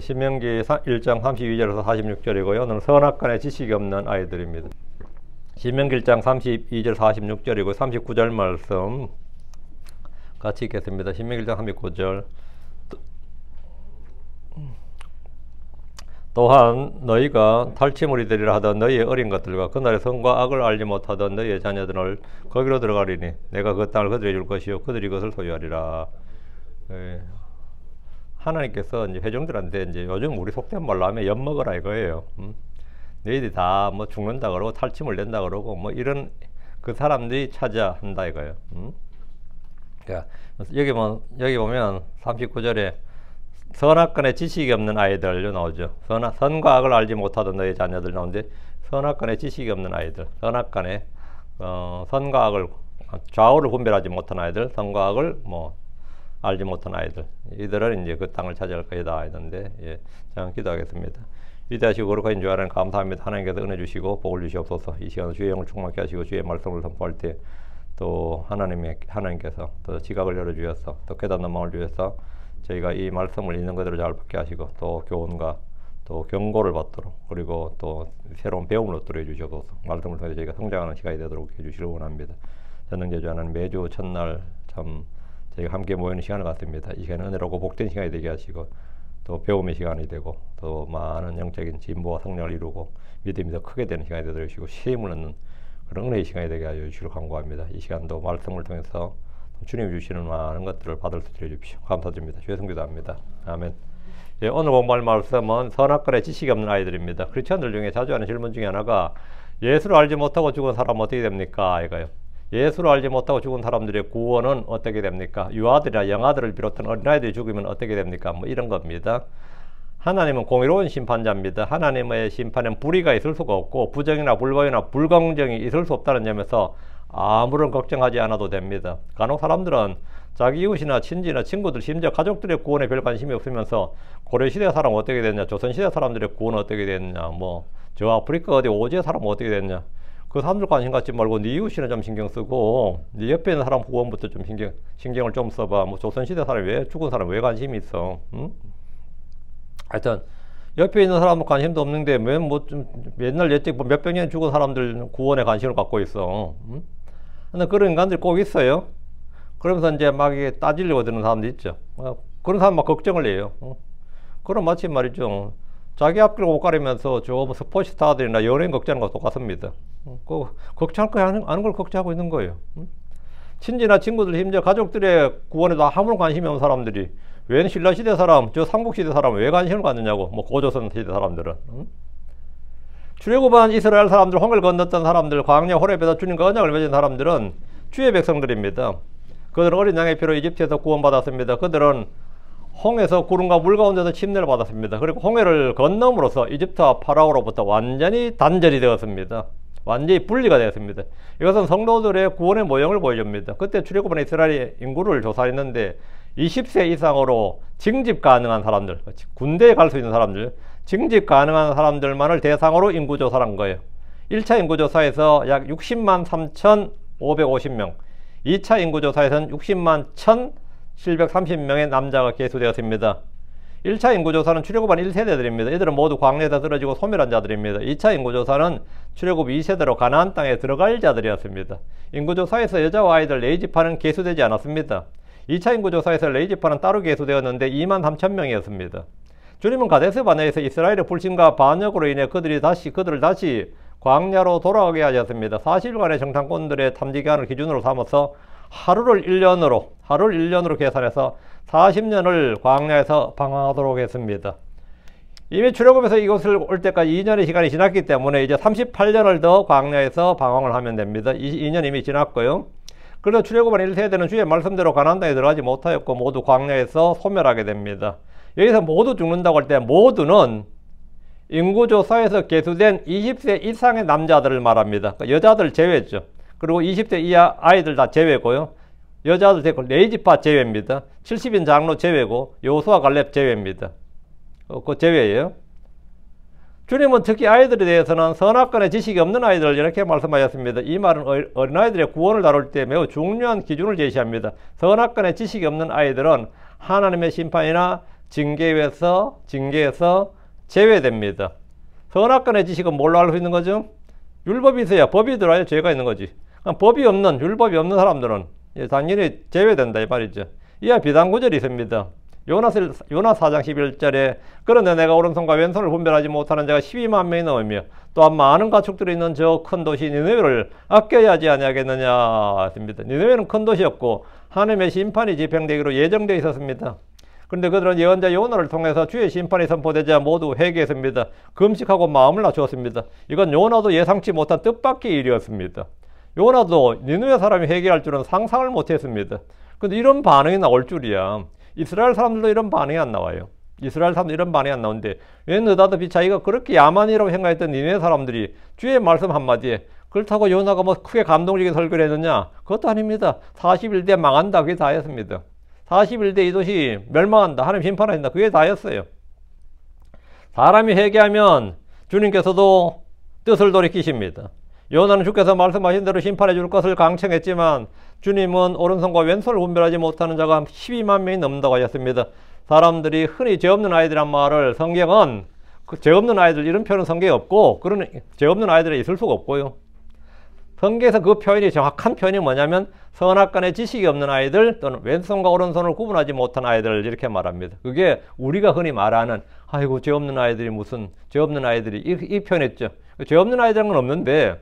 신명기 1장 32절에서 46절이고요. 오늘 선악간에 지식이 없는 아이들입니다. 신명기 1장 32절 46절이고 39절 말씀 같이 읽겠습니다. 신명기 1장 39절. 또한 너희가 탈취물이 되리라 하던 너희의 어린 것들과 그날의 선과 악을 알지 못하던 너희의 자녀들을 거기로 들어가리니 내가 그 땅을 그들에게 줄 것이요 그들이 그것을 소유하리라. 하나님께서 이제 회중들한테 이제 요즘 우리 속된 말로 하면 엿먹으라 이거예요. 너희들이 다 뭐 죽는다 그러고 탈취물 낸다 그러고 뭐 이런 그 사람들이 차지한다 이거예요. 그러니까 여기 보면 39절에 선악간에 지식이 없는 아이들 나오죠. 선과 악을 알지 못하던 너희 자녀들 나오는데 선악간에 지식이 없는 아이들, 선악간에 선과 악을 좌우를 분별하지 못한 아이들, 선과 악을 뭐 알지 못한 아이들, 이들은 이제 그 땅을 차지할 것이다 했는데, 예, 자 기도하겠습니다. 위대하시고 거룩하신 주 하나님 감사합니다. 하나님께서 은혜 주시고 복을 주시옵소서. 이 시간 주의 영을 충만케 하시고 주의 말씀을 선포할 때 또 하나님께서 또 지각을 열어 주셔서 또 깨닫는 마음을 주셔서 저희가 이 말씀을 있는 그대로 잘 받게 하시고 또 교훈과 또 경고를 받도록 그리고 또 새로운 배움을 얻도록 해주셔서 말씀을 통해 저희가 성장하는 시간이 되도록 해주시길 원합니다. 전능제주 하나님 매주 첫날 참 저희가 함께 모이는 시간을 갖습니다. 이 시간은 은혜롭고 복된 시간이 되게 하시고 또 배움의 시간이 되고 또 많은 영적인 진보와 성령을 이루고 믿음이 더 크게 되는 시간이 되도록 해주시고 시임을 얻는 그런 은혜의 시간이 되게 하여 주시길 간구합니다. 이 시간도 말씀을 통해서 주님이 주시는 많은 것들을 받을 수 있게 해주십시오. 감사드립니다. 주의 성기도합니다. 아멘. 예, 오늘 공부할 말씀은 선악간에 지식이 없는 아이들입니다. 크리스천들 중에 자주 하는 질문 중에 하나가 예수를 알지 못하고 죽은 사람은 어떻게 됩니까? 이거요. 예수를 알지 못하고 죽은 사람들의 구원은 어떻게 됩니까? 유아들이나 영아들을 비롯한 어린아이들이 죽으면 어떻게 됩니까? 뭐 이런 겁니다. 하나님은 공의로운 심판자입니다. 하나님의 심판엔 불의가 있을 수가 없고 부정이나 불법이나 불공정이 있을 수 없다는 점에서 아무런 걱정하지 않아도 됩니다. 간혹 사람들은 자기 이웃이나 친지나 친구들 심지어 가족들의 구원에 별 관심이 없으면서 고려시대 사람은 어떻게 됐냐, 조선시대 사람들의 구원은 어떻게 됐냐, 뭐 저 아프리카 어디 오지의 사람은 어떻게 됐냐, 그 사람들 관심 갖지 말고 네 이웃이나 좀 신경 쓰고 네 옆에 있는 사람 구원부터 좀 신경을 좀 써봐. 뭐 조선시대 사람이 왜 죽은 사람 왜 관심이 있어? 응? 하여튼 옆에 있는 사람은 관심도 없는데 왜 뭐 좀 옛날 옛적 몇백 년 죽은 사람들 구원에 관심을 갖고 있어. 응? 근데 그런 인간들이 꼭 있어요. 그러면서 이제 막 이게 따지려고 드는 사람도 있죠. 그런 사람 막 걱정을 해요. 그럼 마치 말이죠. 자기 앞길 못 가리면서 저 스포츠스타들이나 연예인 걱정하는 것과 똑같습니다. 그 걱정할 거 아는 걸 걱정하고 있는 거예요. 친지나 친구들 심지어 가족들의 구원에도 아무런 관심이 없는 사람들이 웬 신라시대 사람, 저 삼국시대 사람은 왜 관심을 갖느냐고. 뭐 고조선 시대 사람들은. 출애굽한 이스라엘 사람들, 홍해를 건넜던 사람들, 광야 호렙에서 주님과 언약을 맺은 사람들은 주의 백성들입니다. 그들은 어린 양의 피로 이집트에서 구원받았습니다. 그들은 홍해에서 구름과 물 가운데서 침례를 받았습니다. 그리고 홍해를 건너므로써 이집트와 파라오로부터 완전히 단절이 되었습니다. 완전히 분리가 되었습니다. 이것은 성도들의 구원의 모형을 보여줍니다. 그때 출애굽한 이스라엘의 인구를 조사했는데 20세 이상으로 징집 가능한 사람들, 군대에 갈 수 있는 사람들, 징집 가능한 사람들만을 대상으로 인구조사를 한 거예요. 1차 인구조사에서 약 60만 3,550명, 2차 인구조사에서는 60만 1,730명의 남자가 계수되었습니다. 1차 인구조사는 출애굽한 1세대들입니다. 이들은 모두 광야에서 쓰러지고 소멸한 자들입니다. 2차 인구조사는 출애굽 2세대로 가나안 땅에 들어갈 자들이었습니다. 인구조사에서 여자와 아이들 레이지파는 계수되지 않았습니다. 2차 인구조사에서 레이지파는 따로 계수되었는데 2만 3,000명이었습니다. 주님은 가데스 바네에서 이스라엘의 불신과 반역으로 인해 그들을 다시 광야로 돌아가게 하셨습니다. 40일간의 정탐꾼들의 탐지기한을 기준으로 삼아서 하루를 1년으로 계산해서 40년을 광야에서 방황하도록 했습니다. 이미 출애굽에서 이곳을 올 때까지 2년의 시간이 지났기 때문에 이제 38년을 더 광야에서 방황을 하면 됩니다. 2년 이미 지났고요. 그래서 출애굽한 1세대는 주의 말씀대로 가나안 땅에 들어가지 못하였고 모두 광야에서 소멸하게 됩니다. 여기서 모두 죽는다고 할 때 모두는 인구조사에서 계수된 20세 이상의 남자들을 말합니다. 그러니까 여자들 제외죠. 그리고 20세 이하 아이들 다 제외고요. 여자들 제외고 레이지파 제외입니다. 70인 장로 제외고 여호수아 갈렙 제외입니다. 그 제외예요. 주님은 특히 아이들에 대해서는 선악간에 지식이 없는 아이들 이렇게 말씀하셨습니다. 이 말은 어린아이들의 구원을 다룰 때 매우 중요한 기준을 제시합니다. 선악간에 지식이 없는 아이들은 하나님의 심판이나 징계에서 제외됩니다. 선악간의 지식은 뭘로 알 수 있는 거죠? 율법이 있어야 법이 들어야 죄가 있는 거지. 법이 없는, 율법이 없는 사람들은 당연히 제외된다 이 말이죠. 이와 비단 구절이 있습니다. 요나 4장 11절에 그런데 내가 오른손과 왼손을 분별하지 못하는 자가 12만 명이 넘으며 또한 많은 가축들이 있는 저 큰 도시 니느웨를 아껴야 하지 아니하겠느냐 했습니다. 니느웨는 큰 도시였고 하나님의 심판이 집행되기로 예정되어 있었습니다. 그런데 그들은 예언자 요나를 통해서 주의 심판이 선포되자 모두 회개했습니다. 금식하고 마음을 낮추었습니다. 이건 요나도 예상치 못한 뜻밖의 일이었습니다. 요나도 니느웨 사람이 회개할 줄은 상상을 못했습니다. 근데 이런 반응이 나올 줄이야. 이스라엘 사람들도 이런 반응이 안 나와요. 이스라엘 사람들 이런 반응이 안 나오는데 왜 느닷없이 자기가 그렇게 야만이라고 생각했던 니느웨 사람들이 주의 말씀 한마디에 그렇다고 요나가 뭐 크게 감동적인 설교를 했느냐? 그것도 아닙니다. 40일 뒤에 망한다. 그게 다였습니다. 40일 뒤에 이 도시 멸망한다. 하나님 심판하신다. 그게 다였어요. 사람이 회개하면 주님께서도 뜻을 돌이키십니다. 요나는 주께서 말씀하신 대로 심판해 줄 것을 강청했지만 주님은 오른손과 왼손을 분별하지 못하는 자가 12만 명이 넘는다고 하셨습니다. 사람들이 흔히 죄 없는 아이들이란 말을 성경은 죄 없는 아이들 이런 표현은 성경에 없고 그런 죄 없는 아이들이 있을 수가 없고요. 성경에서 그 표현이 정확한 표현이 뭐냐면 선악간의 지식이 없는 아이들 또는 왼손과 오른손을 구분하지 못한 아이들 이렇게 말합니다. 그게 우리가 흔히 말하는 아이고 죄 없는 아이들이 무슨 죄 없는 아이들이 이 표현했죠. 죄 없는 아이들은 건 없는데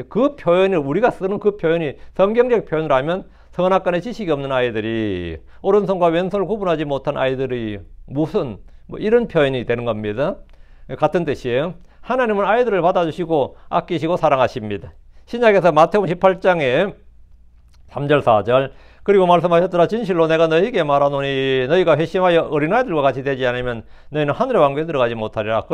그 표현을 우리가 쓰는 그 표현이 성경적 표현을 하면 선악간의 지식이 없는 아이들이 오른손과 왼손을 구분하지 못한 아이들이 무슨 뭐 이런 표현이 되는 겁니다. 같은 뜻이에요. 하나님은 아이들을 받아주시고 아끼시고 사랑하십니다. 신약에서 마태복음 18장에 3절 4절 그리고 말씀하셨더라 진실로 내가 너희에게 말하노니 너희가 회심하여 어린아이들과 같이 되지 않으면 너희는 하늘의 왕국에 들어가지 못하리라.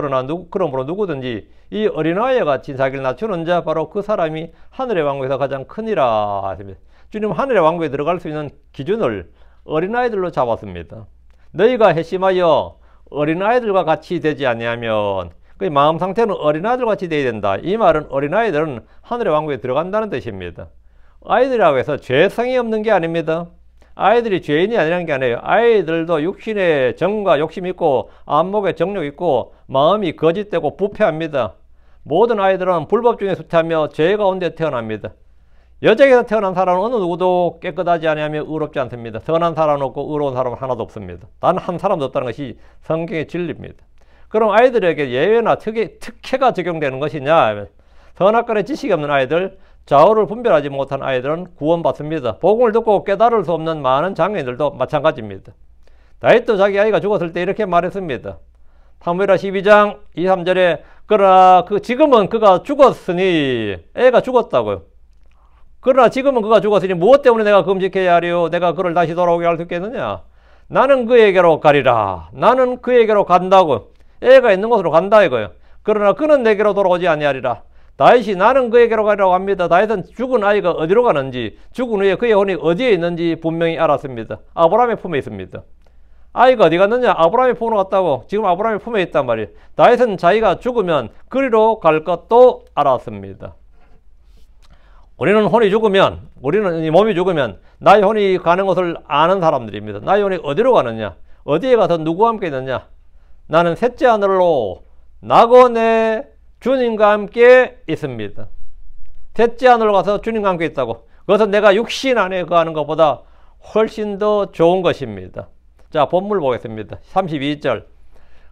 그러므로 누구든지 이 어린아이와 같이 자기를 낮추는 자 바로 그 사람이 하늘의 왕국에서 가장 크니라 하십니다. 주님 하늘의 왕국에 들어갈 수 있는 기준을 어린아이들로 잡았습니다. 너희가 회심하여 어린아이들과 같이 되지 아니하면 그 마음 상태는 어린아이들 같이 돼야 된다. 이 말은 어린아이들은 하늘의 왕국에 들어간다는 뜻입니다. 아이들이라고 해서 죄성이 없는 게 아닙니다. 아이들이 죄인이 아니라는 게 아니에요. 아이들도 육신의 정과 욕심이 있고 안목에 정욕이 있고 마음이 거짓되고 부패합니다. 모든 아이들은 불법 중에 수태하며 죄 가운데 태어납니다. 여자에게서 태어난 사람은 어느 누구도 깨끗하지 아니하며 의롭지 않습니다. 선한 사람은 없고 의로운 사람은 하나도 없습니다. 단 한 사람도 없다는 것이 성경의 진리입니다. 그럼 아이들에게 예외나 특혜가 적용되는 것이냐? 선악간의 지식이 없는 아이들, 좌우를 분별하지 못한 아이들은 구원받습니다. 복음을 듣고 깨달을 수 없는 많은 장애인들도 마찬가지입니다. 다윗도 자기 아이가 죽었을 때 이렇게 말했습니다. 사무엘하 12장 2, 3절에 그러나 지금은 그가 죽었으니 애가 죽었다고요. 그러나 지금은 그가 죽었으니 무엇 때문에 내가 금식해야 하리요? 내가 그를 다시 돌아오게 할 수 있겠느냐? 나는 그에게로 가리라. 나는 그에게로 간다고. 애가 있는 곳으로 간다 이거예요. 그러나 그는 내게로 돌아오지 아니하리라. 다윗이 나는 그에게로 가리라고 합니다. 다윗은 죽은 아이가 어디로 가는지 죽은 후에 그의 혼이 어디에 있는지 분명히 알았습니다. 아브라함의 품에 있습니다. 아이가 어디 갔느냐? 아브라함의 품으로 갔다고. 지금 아브라함의 품에 있단 말이에요. 다윗은 자기가 죽으면 그리로 갈 것도 알았습니다. 우리는 이 몸이 죽으면 나의 혼이 가는 곳을 아는 사람들입니다. 나의 혼이 어디로 가느냐? 어디에 가서 누구와 함께 있느냐? 나는 셋째 하늘로 낙원에 주님과 함께 있습니다. 셋째 하늘로 가서 주님과 함께 있다고. 그것은 내가 육신 안에 거하는 것보다 훨씬 더 좋은 것입니다. 자, 본문 보겠습니다. 32절.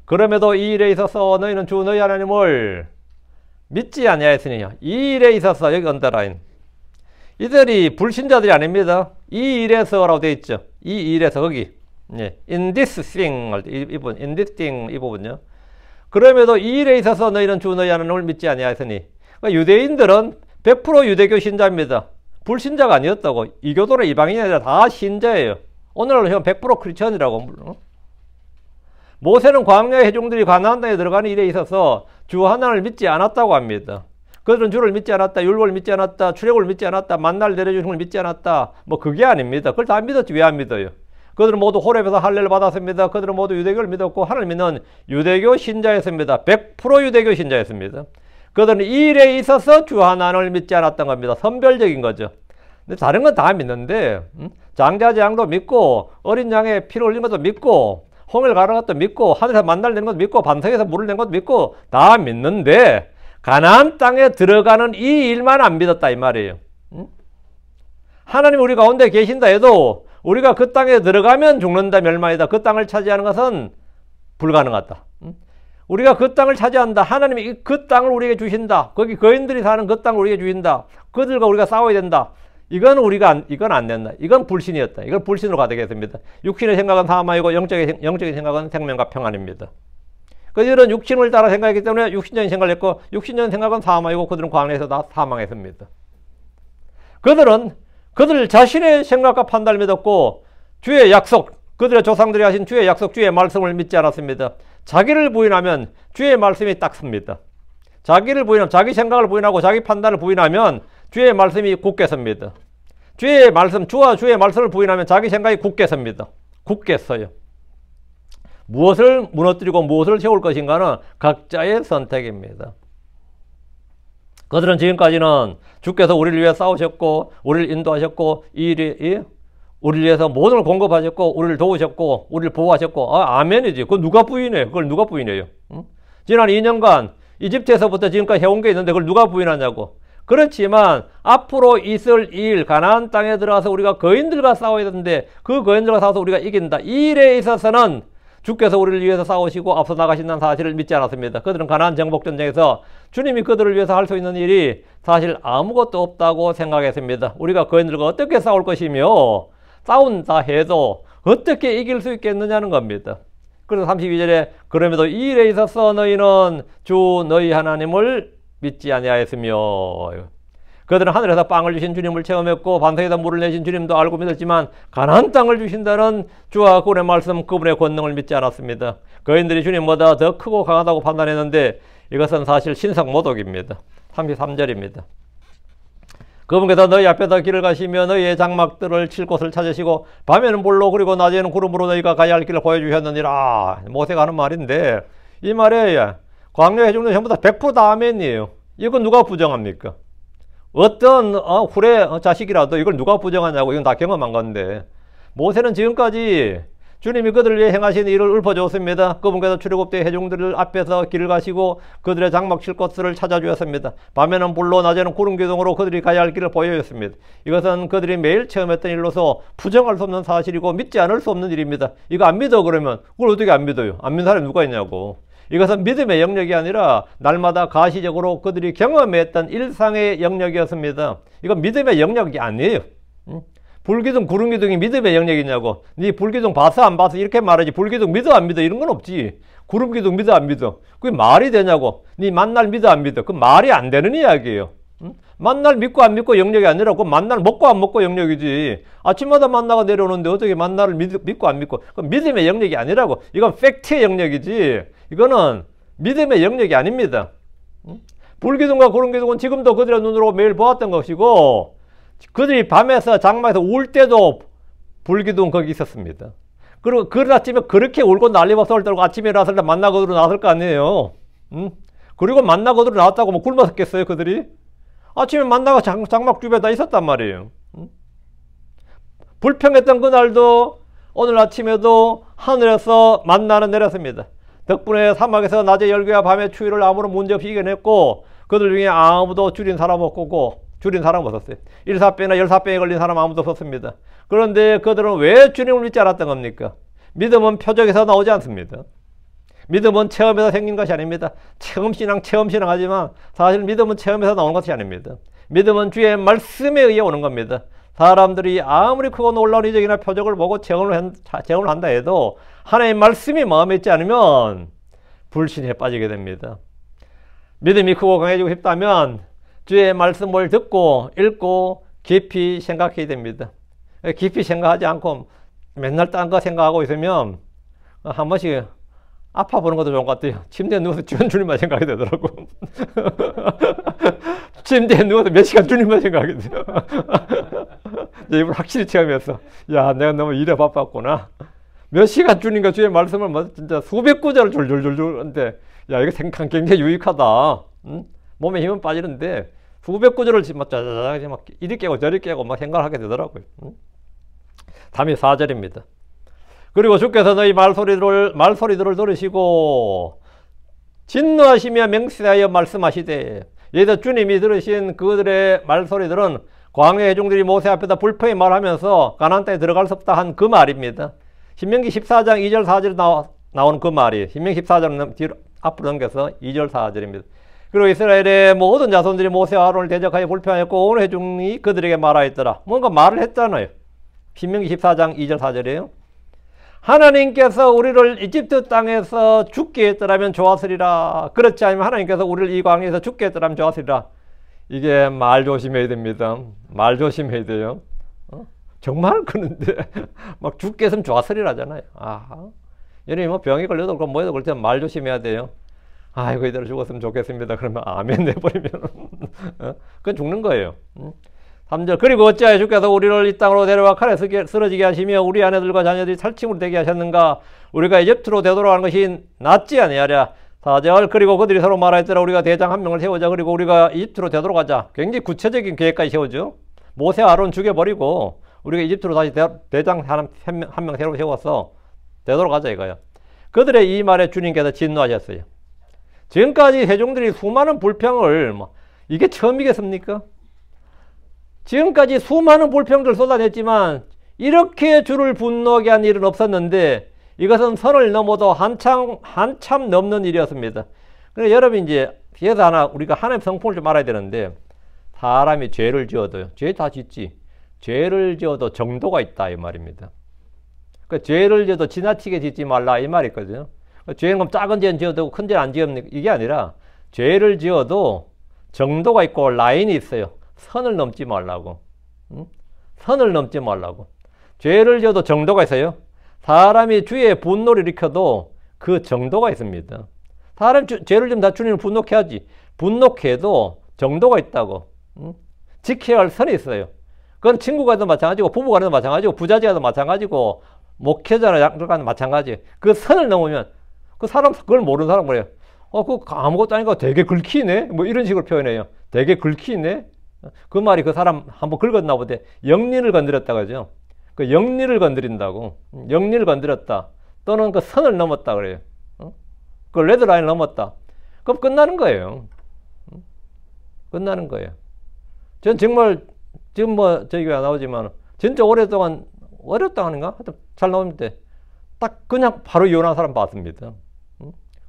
그럼에도 이 일에 있어서 너희는 주 너희 하나님을 믿지 아니하였으니 이 일에 있어서 여기 언더라인. 이들이 불신자들이 아닙니다. 이 일에서라고 되어 있죠. 이 일에서 거기. 예. In this thing 이 부분, in this thing 이 부분요. 그럼에도 이 일에 있어서 너희는 주 너희 하나님을 믿지 아니하였으니 그러니까 유대인들은 100% 유대교 신자입니다. 불신자가 아니었다고. 이교도는 이방인이 아니라 다 신자예요. 오늘날로 형 100% 크리스천이라고. 모세는 광야의 회중들이 가나안 땅에 들어가는 일에 있어서 주 하나님을 믿지 않았다고 합니다. 그들은 주를 믿지 않았다, 율법을 믿지 않았다, 출애굽을 믿지 않았다, 만나를 내려주는 걸 믿지 않았다. 뭐 그게 아닙니다. 그걸 다 믿었지 왜 안 믿어요? 그들은 모두 호렙에서 할례를 받았습니다. 그들은 모두 유대교를 믿었고 하나님 믿는 유대교 신자였습니다. 100% 유대교 신자였습니다. 그들은 이 일에 있어서 주 하나님을 믿지 않았던 겁니다. 선별적인 거죠. 근데 다른 건 다 믿는데 장자재앙도 믿고 어린 양의 피를 흘린 것도 믿고 홍해를 가는 것도 믿고 하늘에서 만나를 내는 것도 믿고 반석에서 물을 낸 것도 믿고 다 믿는데 가나안 땅에 들어가는 이 일만 안 믿었다 이 말이에요. 하나님 우리 가운데 계신다 해도 우리가 그 땅에 들어가면 죽는다 멸망이다. 그 땅을 차지하는 것은 불가능하다. 우리가 그 땅을 차지한다. 하나님이 그 땅을 우리에게 주신다. 거기 거인들이 사는 그 땅을 우리에게 주신다. 그들과 우리가 싸워야 된다. 이건 안 된다. 이건 불신이었다. 이건 불신으로 가되겠습니다. 육신의 생각은 사망이고 영적인 생각은 생명과 평안입니다. 그들은 육신을 따라 생각했기 때문에 육신적인 생각을 했고 육신적인 생각은 사망이고 그들은 광야에서 다 사망했습니다. 그들은 그들 자신의 생각과 판단을 믿었고 주의 약속, 그들의 조상들이 하신 주의 약속, 주의 말씀을 믿지 않았습니다. 자기를 부인하면 주의 말씀이 딱 섭니다. 자기를 부인하면, 자기 생각을 부인하고 자기 판단을 부인하면 주의 말씀이 굳게 섭니다. 주의 말씀, 주와 주의 말씀을 부인하면 자기 생각이 굳게 섭니다. 굳게 서요. 무엇을 무너뜨리고 무엇을 세울 것인가는 각자의 선택입니다. 그들은 지금까지는 주께서 우리를 위해 싸우셨고 우리를 인도하셨고 우리를 위해서 모든 걸 공급하셨고 우리를 도우셨고 우리를 보호하셨고 아멘이지. 그걸 누가 부인해요? 그걸 누가 부인해요? 응? 지난 2년간 이집트에서부터 지금까지 해온 게 있는데 그걸 누가 부인하냐고. 그렇지만 앞으로 있을 일, 가나안 땅에 들어가서 우리가 거인들과 싸워야 되는데 그 거인들과 싸워서 우리가 이긴다. 이 일에 있어서는 주께서 우리를 위해서 싸우시고 앞서 나가신다는 사실을 믿지 않았습니다. 그들은 가나안 정복전쟁에서 주님이 그들을 위해서 할 수 있는 일이 사실 아무것도 없다고 생각했습니다. 우리가 거인들과 어떻게 싸울 것이며 싸운다 해도 어떻게 이길 수 있겠느냐는 겁니다. 그래서 32절에 그럼에도 이 일에 있어서 너희는 주 너희 하나님을 믿지 아니하였으며 그들은 하늘에서 빵을 주신 주님을 체험했고 반석에서 물을 내신 주님도 알고 믿었지만 가나안 땅을 주신다는 주와 그분의 말씀, 그분의 권능을 믿지 않았습니다. 거인들이 주님보다 더 크고 강하다고 판단했는데 이것은 사실 신성모독입니다. 33절입니다. 그분께서 너희 앞에서 길을 가시며 너희의 장막들을 칠 곳을 찾으시고 밤에는 불로 그리고 낮에는 구름으로 너희가 가야 할 길을 보여주셨느니라. 모세가 하는 말인데 이 말에 광야 해중들 전부 다 100% 다 아멘이에요. 이건 누가 부정합니까? 어떤 후레 자식이라도 이걸 누가 부정하냐고. 이건 다 경험한 건데 모세는 지금까지 주님이 그들을 위해 행하신 일을 읊어주었습니다. 그분께서 출애굽때 해중들 앞에서 길을 가시고 그들의 장막 칠 곳을 찾아주었습니다. 밤에는 불로 낮에는 구름 기둥으로 그들이 가야 할 길을 보여줬습니다. 이것은 그들이 매일 체험했던 일로서 부정할 수 없는 사실이고 믿지 않을 수 없는 일입니다. 이거 안 믿어 그러면 그걸 어떻게 안 믿어요? 안 믿는 사람이 누가 있냐고. 이것은 믿음의 영역이 아니라 날마다 가시적으로 그들이 경험했던 일상의 영역이었습니다. 이건 믿음의 영역이 아니에요. 불기둥, 구름기둥이 믿음의 영역이냐고. 네 불기둥 봤어 안 봤어 이렇게 말하지 불기둥 믿어 안 믿어 이런 건 없지. 구름기둥 믿어 안 믿어 그게 말이 되냐고. 네 만날 믿어 안 믿어 그 말이 안 되는 이야기예요. 만날 믿고 안 믿고 영역이 아니라 그 만날 먹고 안 먹고 영역이지. 아침마다 만나가 내려오는데 어떻게 만나를 믿고 안 믿고. 그 믿음의 영역이 아니라고. 이건 팩트의 영역이지 이거는 믿음의 영역이 아닙니다. 불기둥과 구름기둥은 지금도 그들의 눈으로 매일 보았던 것이고 그들이 밤에서 장막에서 울 때도 불기둥 거기 있었습니다. 그리고 그 아침에 그렇게 울고 난리법석을 떨고 아침에 일어났을 때 만나 거들어 나왔을 거 아니에요. 그리고 만나 거들어 나왔다고 뭐 굶었겠어요 그들이? 아침에 만나가 장막 주변에 다 있었단 말이에요. 불평했던 그날도 오늘 아침에도 하늘에서 만나는 내렸습니다. 덕분에 사막에서 낮에 열기와 밤에 추위를 아무런 문제없이 이겨냈고 그들 중에 아무도 줄인 사람 없고 줄인 사람 없었어요. 1사병이나 14병에 걸린 사람 아무도 없었습니다. 그런데 그들은 왜 주님을 믿지 않았던 겁니까? 믿음은 표적에서 나오지 않습니다. 믿음은 체험에서 생긴 것이 아닙니다. 체험신앙 하지만 사실 믿음은 체험에서 나오는 것이 아닙니다. 믿음은 주의 말씀에 의해 오는 겁니다. 사람들이 아무리 크고 놀라운 이적이나 표적을 보고 체험을 한다 해도 하나님의 말씀이 마음에 있지 않으면 불신에 빠지게 됩니다. 믿음이 크고 강해지고 싶다면 주의 말씀을 듣고 읽고 깊이 생각해야 됩니다. 깊이 생각하지 않고 맨날 딴 거 생각하고 있으면 한 번씩 아파보는 것도 좋은 것 같아요. 침대에 누워서 주님만 생각이 되더라고. 침대에 누워서 몇 시간 주님만 생각이 돼요. 이걸 확실히 체험했어. 야, 내가 너무 일에 바빴구나. 몇 시간 주님과 주의 말씀을 뭐 진짜 수백 구절을 졸졸졸졸 하는데 야, 이거 생각 굉장히 유익하다. 응? 몸에 힘은 빠지는데 수백 구절을 막 짜자자자 막 이리 깨고 저리 깨고 막 생각을 하게 되더라고요. 34절입니다. 그리고 주께서 너희 말소리들을 들으시고 진노하시며 맹세하여 말씀하시되. 여기서 주님이 들으신 그들의 말소리들은 광야 회중들이 모세 앞에다 불평히 말하면서 가나안 땅에 들어갈 수 없다 한 그 말입니다. 신명기 14장 2절 4절에 나오는 그 말이 신명기 14장 뒤로 앞으로 넘겨서 2절 4절입니다. 그리고 이스라엘의 모든 자손들이 모세와 아론을 대적하여 불평하였고 온 회중이 그들에게 말하였더라. 뭔가 말을 했잖아요. 신명기 14장 2절 4절이에요. 하나님께서 우리를 이집트 땅에서 죽게 했더라면 좋았으리라. 그렇지 않으면 하나님께서 우리를 이 광야에서 죽게 했더라면 좋았으리라. 이게 말 조심해야 됩니다. 말 조심해야 돼요. 정말 그런데 막 죽게 했으면 좋았으리라잖아요. 여러분이 뭐 병이 걸려도 그렇고 뭐해도 그럴 때는 말 조심해야 돼요. 아이고 이대로 죽었으면 좋겠습니다. 그러면 아멘 내버리면 그건 죽는 거예요. 3절 그리고 어찌하여 주께서 우리를 이 땅으로 데려와 칼에 쓰러지게 하시며 우리 아내들과 자녀들이 살침으로 되게 하셨는가. 우리가 이집트로 되돌아가는 것이 낫지 아니하랴. 4절 그리고 그들이 서로 말하였더라. 우리가 대장 한 명을 세우자. 그리고 우리가 이집트로 되돌아가자. 굉장히 구체적인 계획까지 세우죠. 모세와 아론 죽여버리고 우리가 이집트로 다시 대장 한 명 새로 세워서 되돌아가자 이거야. 그들의 이 말에 주님께서 진노하셨어요. 지금까지 회중들이 수많은 불평을 이게 처음이겠습니까? 지금까지 수많은 불평들 쏟아냈지만 이렇게 주를 분노하게 한 일은 없었는데 이것은 선을 넘어도 한참 넘는 일이었습니다. 그래서 여러분 이제 여기서 하나 우리가 하나님 성품을 좀 알아야 되는데 사람이 죄를 지어도요. 죄 다 짓지. 죄를 지어도 정도가 있다 이 말입니다. 그 죄를 지어도 지나치게 짓지 말라 이 말이 있거든요. 죄는 그럼 작은 죄는 지어도 되고 큰 죄는 안 지으면 이게 아니라 죄를 지어도 정도가 있고 라인이 있어요. 선을 넘지 말라고. 선을 넘지 말라고. 죄를 지어도 정도가 있어요. 사람이 주의 분노를 일으켜도 그 정도가 있습니다. 사람이 죄를 지으면 다 주님을 분노케 하지. 분노케도 정도가 있다고. 지켜야 할 선이 있어요. 그건 친구 간에도 마찬가지고 부부 간에도 마찬가지고 부자지간에도 마찬가지고 목회자나 양들간에도 마찬가지. 그 선을 넘으면 그 사람 그걸 모르는 사람 그래요. 그거 아무것도 아니고 되게 긁히네. 뭐 이런 식으로 표현해요. 되게 긁히네. 그 말이 그 사람 한번 긁었나 보대. 영리를 건드렸다 그러죠. 그 영리를 건드린다고. 영리를 건드렸다. 또는 그 선을 넘었다 그래요. 그 레드라인을 넘었다. 그럼 끝나는 거예요. 끝나는 거예요. 전 정말 지금 뭐 저희 교회 안 나오지만 진짜 오랫동안 어렵다 하는가? 하여튼 잘 나오는데 딱 그냥 바로 이혼한 사람 봤습니다.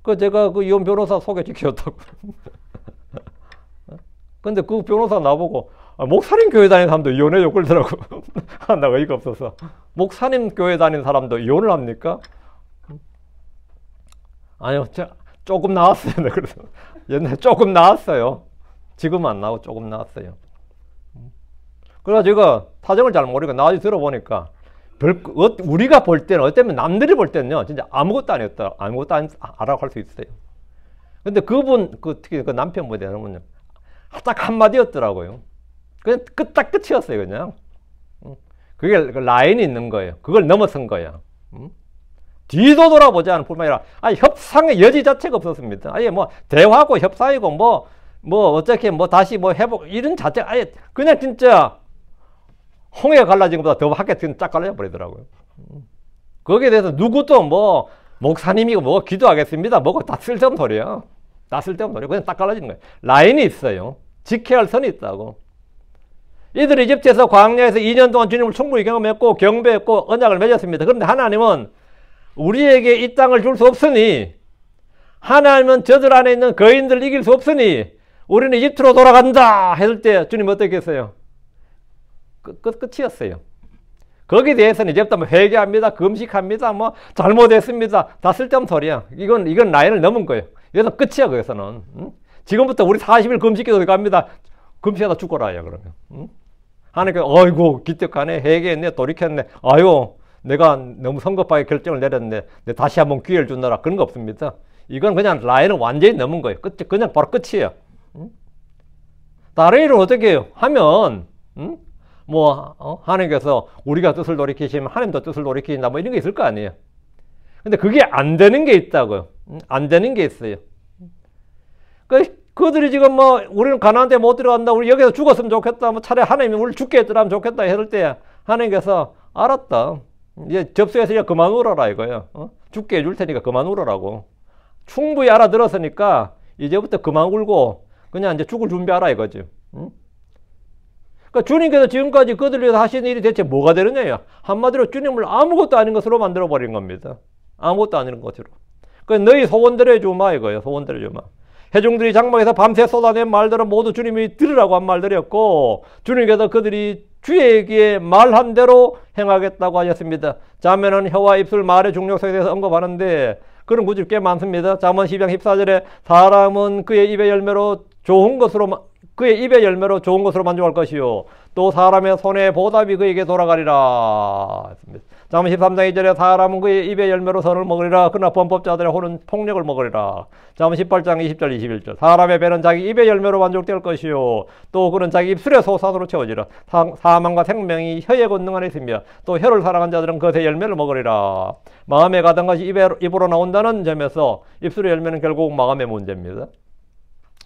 그 제가 그 이혼 변호사 소개시켰다고. 근데 그 변호사 나보고 목사님 교회 다니는 사람도 이혼해요 그러더라고. 나 어이가 없어서. 목사님 교회 다니는 사람도 이혼을 합니까? 아니요, 조금 나왔어요. 그래서 옛날에 조금 나왔어요. 지금은 안 나오고 조금 나왔어요. 그래서 제가 사정을 잘 모르니까 나중에 들어보니까 우리가 볼 때는 어쩌면 남들이 볼 때는요 진짜 아무것도 아니었다. 아무것도 아니라고 할 수 있어요. 근데 그분 특히 그 남편분이 여러분요 딱 한마디였더라고요. 그냥 딱 끝이었어요 그냥. 그게 라인이 있는 거예요. 그걸 넘어선 거예요. 뒤도 돌아보지 않을 뿐만 아니라 협상의 여지 자체가 없었습니다. 아예 뭐 대화고 협상이고 뭐 어떻게 뭐 다시 뭐 해보고 이런 자체가 아예 그냥 진짜 홍해가 갈라진 것보다 더 하게 쫙 갈라져 버리더라고요. 거기에 대해서 누구도 뭐 목사님이고 뭐 기도하겠습니다. 뭐고 다 쓸데없는 소리야. 다 쓸데없는 소리야. 그냥 딱 갈라지는 거예요. 라인이 있어요. 지켜야 할 선이 있다고. 이들이 이집트에서 광야에서 2년 동안 주님을 충분히 경험했고 경배했고 언약을 맺었습니다. 그런데 하나님은 우리에게 이 땅을 줄 수 없으니 하나님은 저들 안에 있는 거인들을 이길 수 없으니 우리는 이집트로 돌아간다 했을 때 주님 어떻게 했어요? 끝이었어요. 거기에 대해서는 이제부터 뭐 회개합니다. 금식합니다. 뭐 잘못했습니다. 다 쓸데없는 소리야. 이건 라인을 넘은 거예요. 여기서 끝이야 거기서는. 지금부터 우리 40일 금식기도 갑니다. 금식하다 죽어라야 그러면. 하나님께 어이구 기특하네. 회개했네. 돌이켰네. 아유 내가 너무 성급하게 결정을 내렸네. 내가 다시 한번 기회를 준다라. 그런 거 없습니다. 이건 그냥 라인을 완전히 넘은 거예요. 그냥 바로 끝이에요. 다른 일은 어떻게 해요? 하면 하나님께서 우리가 뜻을 돌이키시면 하나님도 뜻을 돌이키신다 뭐 이런 게 있을 거 아니에요. 근데 그게 안 되는 게 있다고요. 안 되는 게 있어요. 그들이 지금 뭐 우리는 가나안 땅에 못 들어간다. 우리 여기서 죽었으면 좋겠다. 뭐 차라리 하나님이 우리를 죽게 했더라면 좋겠다 했을 때 하나님께서 알았다. 이제 접수해서 이제 그만 울어라 이거예요. 죽게 해줄 테니까 그만 울어라고. 충분히 알아들었으니까 이제부터 그만 울고 그냥 이제 죽을 준비하라 이거죠. 그러니까 주님께서 지금까지 그들을 위해서 하신 일이 대체 뭐가 되느냐요. 한마디로 주님을 아무것도 아닌 것으로 만들어버린 겁니다. 아무것도 아닌 것으로. 그러니까 너희 소원대로 해주마 이거예요. 소원대로 해주마. 회중들이 장막에서 밤새 쏟아낸 말들은 모두 주님이 들으라고 한 말들이었고 주님께서 그들이 주에게 말한 대로 행하겠다고 하셨습니다. 자면은 혀와 입술, 말의 중요성에 대해서 언급하는데 그런 구절이 꽤 많습니다. 잠언 12장 14절에 사람은 그의 입의 열매로 좋은 것으로 만족할 것이요 또 사람의 손의 보답이 그에게 돌아가리라 했습니다. 잠언 13장 2절에 사람은 그의 입의 열매로 선을 먹으리라 그러나 범법자들의 혼은 폭력을 먹으리라. 잠언 18장 20절 21절 사람의 배는 자기 입의 열매로 만족될 것이요 또 그는 자기 입술의 소산으로 채워지라. 사망과 생명이 혀의 권능 안에 있으며 또 혀를 사랑한 자들은 그것의 열매를 먹으리라. 마음에 가던 것이 입으로 나온다는 점에서 입술의 열매는 결국 마음의 문제입니다.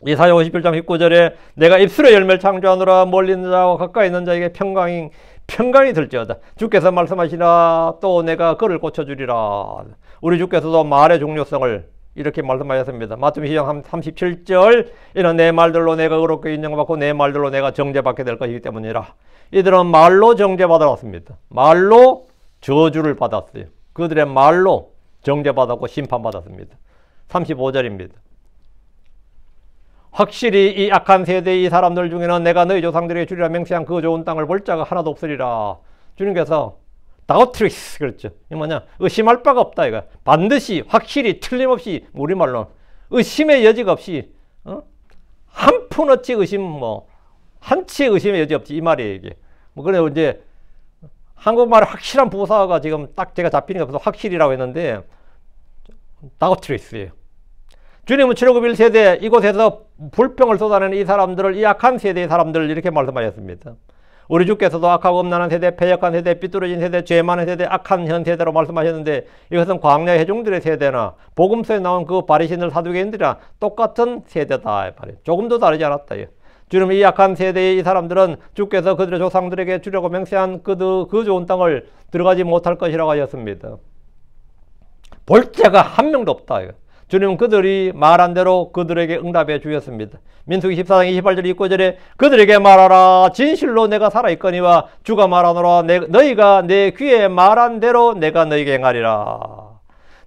이사야 57장 19절에 내가 입술의 열매를 창조하노라 멀리 있는 자와 가까이 있는 자에게 평강이 들지어다. 주께서 말씀하시나 또 내가 그를 고쳐주리라. 우리 주께서도 말의 중요성을 이렇게 말씀하셨습니다. 마태복음 10장 37절 이는 내 말들로 내가 의롭게 인정받고 내 말들로 내가 정죄받게 될 것이기 때문이라. 이들은 말로 정죄받았습니다. 말로 저주를 받았어요. 그들의 말로 정죄받았고 심판받았습니다. 35절입니다. 확실히 이 악한 세대의 이 사람들 중에는 내가 너희 조상들에게 주리라 맹세한 그 좋은 땅을 볼 자가 하나도 없으리라. 주님께서 다우트리스 그렇죠. 이 뭐냐 의심할 바가 없다 이거. 반드시 확실히 틀림없이 우리말로 의심의 여지가 없이 한 푼어치 의심 한치의 의심의 여지 없지 이 말이에요 이게. 그래 이제 한국말의 확실한 부사가 지금 딱 제가 잡히는 게 없어서 확실이라고 했는데 다우트리스예요. 주님은 출애굽 1세대 이곳에서 불평을 쏟아내는 이 사람들을 이 악한 세대의 사람들 이렇게 말씀하셨습니다. 우리 주께서도 악하고 음란한 세대, 패역한 세대, 삐뚤어진 세대, 죄 많은 세대, 악한 현 세대로 말씀하셨는데 이것은 광야의 회중들의 세대나 복음서에 나온 그 바리새인들 사두개인들이랑 똑같은 세대다. 조금도 다르지 않았다. 주님 이 악한 세대의 이 사람들은 주께서 그들의 조상들에게 주려고 맹세한 그 좋은 땅을 들어가지 못할 것이라고 하셨습니다. 볼 자가 한 명도 없다. 주님은 그들이 말한 대로 그들에게 응답해 주셨습니다. 민수기 14장 28절 29절에 그들에게 말하라 진실로 내가 살아있거니와 주가 말하노라 너희가 내 귀에 말한 대로 내가 너희에게 행하리라.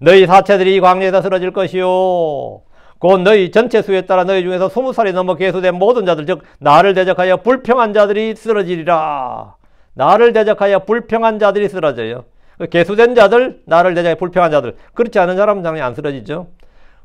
너희 사체들이 이 광야에서 쓰러질 것이요 곧 너희 전체 수에 따라 너희 중에서 20살이 넘어 계수된 모든 자들 즉 나를 대적하여 불평한 자들이 쓰러지리라. 나를 대적하여 불평한 자들이 쓰러져요. 계수된 자들, 나를 대적하여 불평한 자들. 그렇지 않은 사람은 당연히 안 쓰러지죠.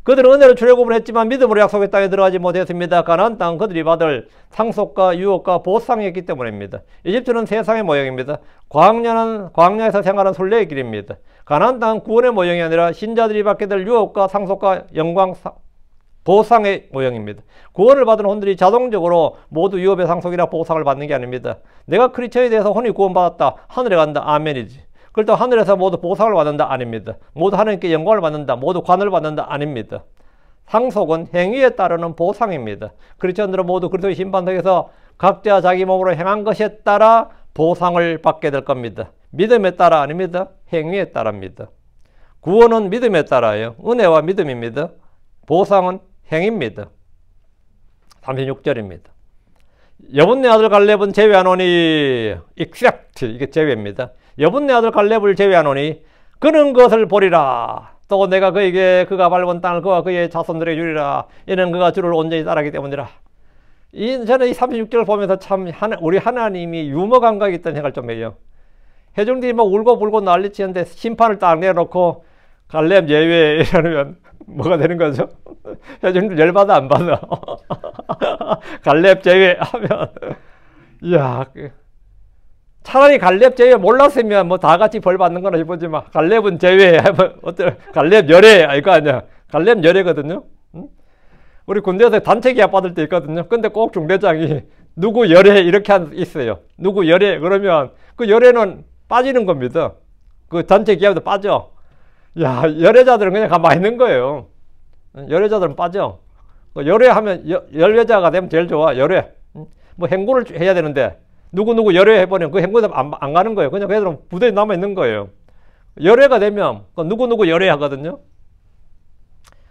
그들은 은혜로 출애굽을 했지만 믿음으로 약속의 땅에 들어가지 못했습니다. 가나안 땅 그들이 받을 상속과 유업과 보상이었기 때문입니다. 이집트는 세상의 모형입니다. 광야에서 생활한 순례의 길입니다. 가나안 땅 구원의 모형이 아니라 신자들이 받게 될 유업과 상속과 영광 보상의 모형입니다. 구원을 받은 혼들이 자동적으로 모두 유업의 상속이나 보상을 받는 게 아닙니다. 내가 크리스천에 대해서 혼이 구원받았다. 하늘에 간다. 아멘이지. 그렇다고 하늘에서 모두 보상을 받는다? 아닙니다. 모두 하나님께 영광을 받는다? 모두 관을 받는다? 아닙니다. 상속은 행위에 따르는 보상입니다. 크리스천들은 모두 그리스도의 심판석에서 각자 자기 몸으로 행한 것에 따라 보상을 받게 될 겁니다. 믿음에 따라 아닙니다. 행위에 따라입니다. 구원은 믿음에 따라요. 은혜와 믿음입니다. 보상은 행위입니다. 36절입니다. 여분네 아들 갈렙은 제외하노니 except 이게 제외입니다. 여분네 아들 갈렙을 제외하노니 그는 그것을 보리라. 또 내가 그에게 그가 밟은 땅을 그와 그의 자손들에게 주리라. 이는 그가 주를 온전히 따르기 때문이라. 저는 이 36절을 보면서 참 우리 하나님이 유머 감각이 있다는 생각을 좀 해요. 회중들이 막 울고 불고 난리치는데 심판을 딱 내놓고 갈렙 예외 이러면 뭐가 되는 거죠? 회중들 열받아 안 받아? 갈렙 제외하면 이야 차라리 갈렙 제외 몰랐으면 뭐 다 같이 벌 받는 거나 싶었지만 갈렙은 제외하면 어때? 갈렙 열애 이거 아니야? 갈렙 열애거든요. 응? 우리 군대에서 단체 계약 받을 때 있거든요. 근데 꼭 중대장이 누구 열애 이렇게 있어요. 누구 열애 그러면 그 열애는 빠지는 겁니다. 그 단체 계약도 빠져. 야 열애자들은 그냥 가만히 있는 거예요. 열애자들은 빠져. 열애하면 열애자가 되면 제일 좋아. 열애. 뭐 행구를 해야 되는데 누구 열애해버리면 그 행구에 안 가는 거예요. 그냥 걔들은 부대에 남아있는 거예요. 열애가 되면 누구누구 열애 하거든요.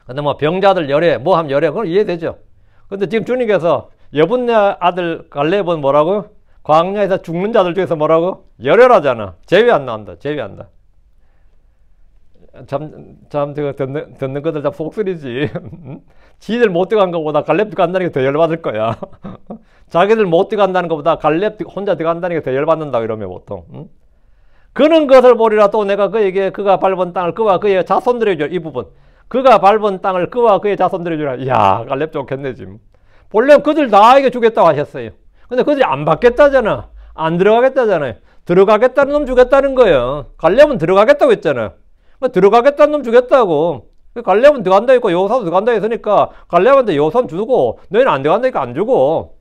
근데 뭐 병자들 열애, 뭐 하면 열애, 그건 이해되죠. 근데 지금 주님께서 여분네 아들 갈렙은 뭐라고? 광야에서 죽는 자들 중에서 뭐라고? 열애라잖아. 제외 안 나온다. 제외한다. 참, 듣는 것들 다 속쓰리지. 지들 못 들어간 것보다 갈렙 들어간다는 게 더 열받을 거야. 자기들 못 들어간다는 것보다 갈렙 혼자 들어간다는 게 더 열받는다, 이러면 보통. 그런 것을 보리라. 또 내가 그에게 그가 밟은 땅을 그와 그의 자손들에게 주라. 이 부분. 그가 밟은 땅을 그와 그의 자손들에게 주라. 이야, 갈렙 좋겠네, 지금. 본래 그들 다에게 주겠다고 하셨어요. 근데 그들이 안 받겠다잖아. 안 들어가겠다잖아요. 들어가겠다는 놈 주겠다는 거예요. 갈렙은 들어가겠다고 했잖아요. 들어가겠다는 놈 주겠다고. 갈렙은 들어간다 했고 여호사도 들어간다 했으니까 갈렙한테 여호사는 주고 너희는 안 들어간다니까 안 주고,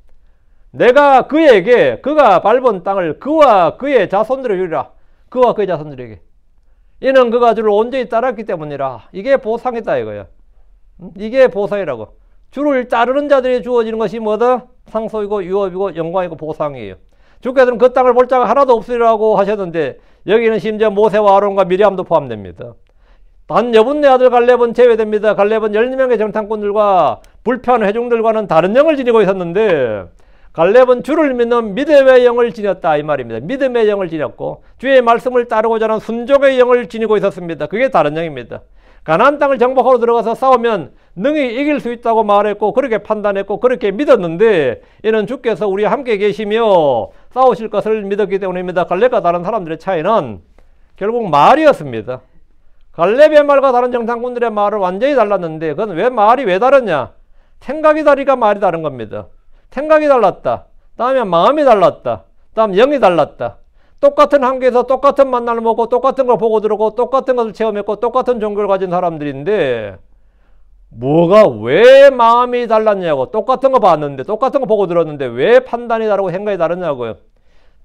내가 그에게 그가 밟은 땅을 그와 그의 자손들에게 주리라. 그와 그의 자손들에게. 이는 그가 주를 온전히 따랐기 때문이라. 이게 보상이다 이거야. 이게 보상이라고. 주를 따르는 자들이 주어지는 것이 뭐다? 상속이고 유업이고 영광이고 보상이에요. 주께서는 그 땅을 볼 자가 하나도 없으리라고 하셨는데 여기는 심지어 모세와 아론과 미리암도 포함됩니다. 단 여분네 아들 갈렙은 제외됩니다. 갈렙은 12명의 정탐꾼들과 불편 회중들과는 다른 영을 지니고 있었는데 갈렙은 주를 믿는 믿음의 영을 지녔다 이 말입니다. 믿음의 영을 지녔고 주의 말씀을 따르고자 하는 순종의 영을 지니고 있었습니다. 그게 다른 영입니다. 가나안 땅을 정복하러 들어가서 싸우면 능히 이길 수 있다고 말했고 그렇게 판단했고 그렇게 믿었는데 이는 주께서 우리와 함께 계시며 싸우실 것을 믿었기 때문입니다. 갈렙과 다른 사람들의 차이는 결국 말이었습니다. 갈렙의 말과 다른 정탐꾼들의 말은 완전히 달랐는데 그건 왜 말이 왜 다르냐? 생각이 다르니까 말이 다른 겁니다. 생각이 달랐다. 다음에 마음이 달랐다. 다음 영이 달랐다. 똑같은 한계에서 똑같은 만남을 먹고 똑같은 걸 보고 들었고 똑같은 것을 체험했고 똑같은 종교를 가진 사람들인데 뭐가 왜 마음이 달랐냐고. 똑같은 거 봤는데 똑같은 거 보고 들었는데 왜 판단이 다르고 생각이 다르냐고요.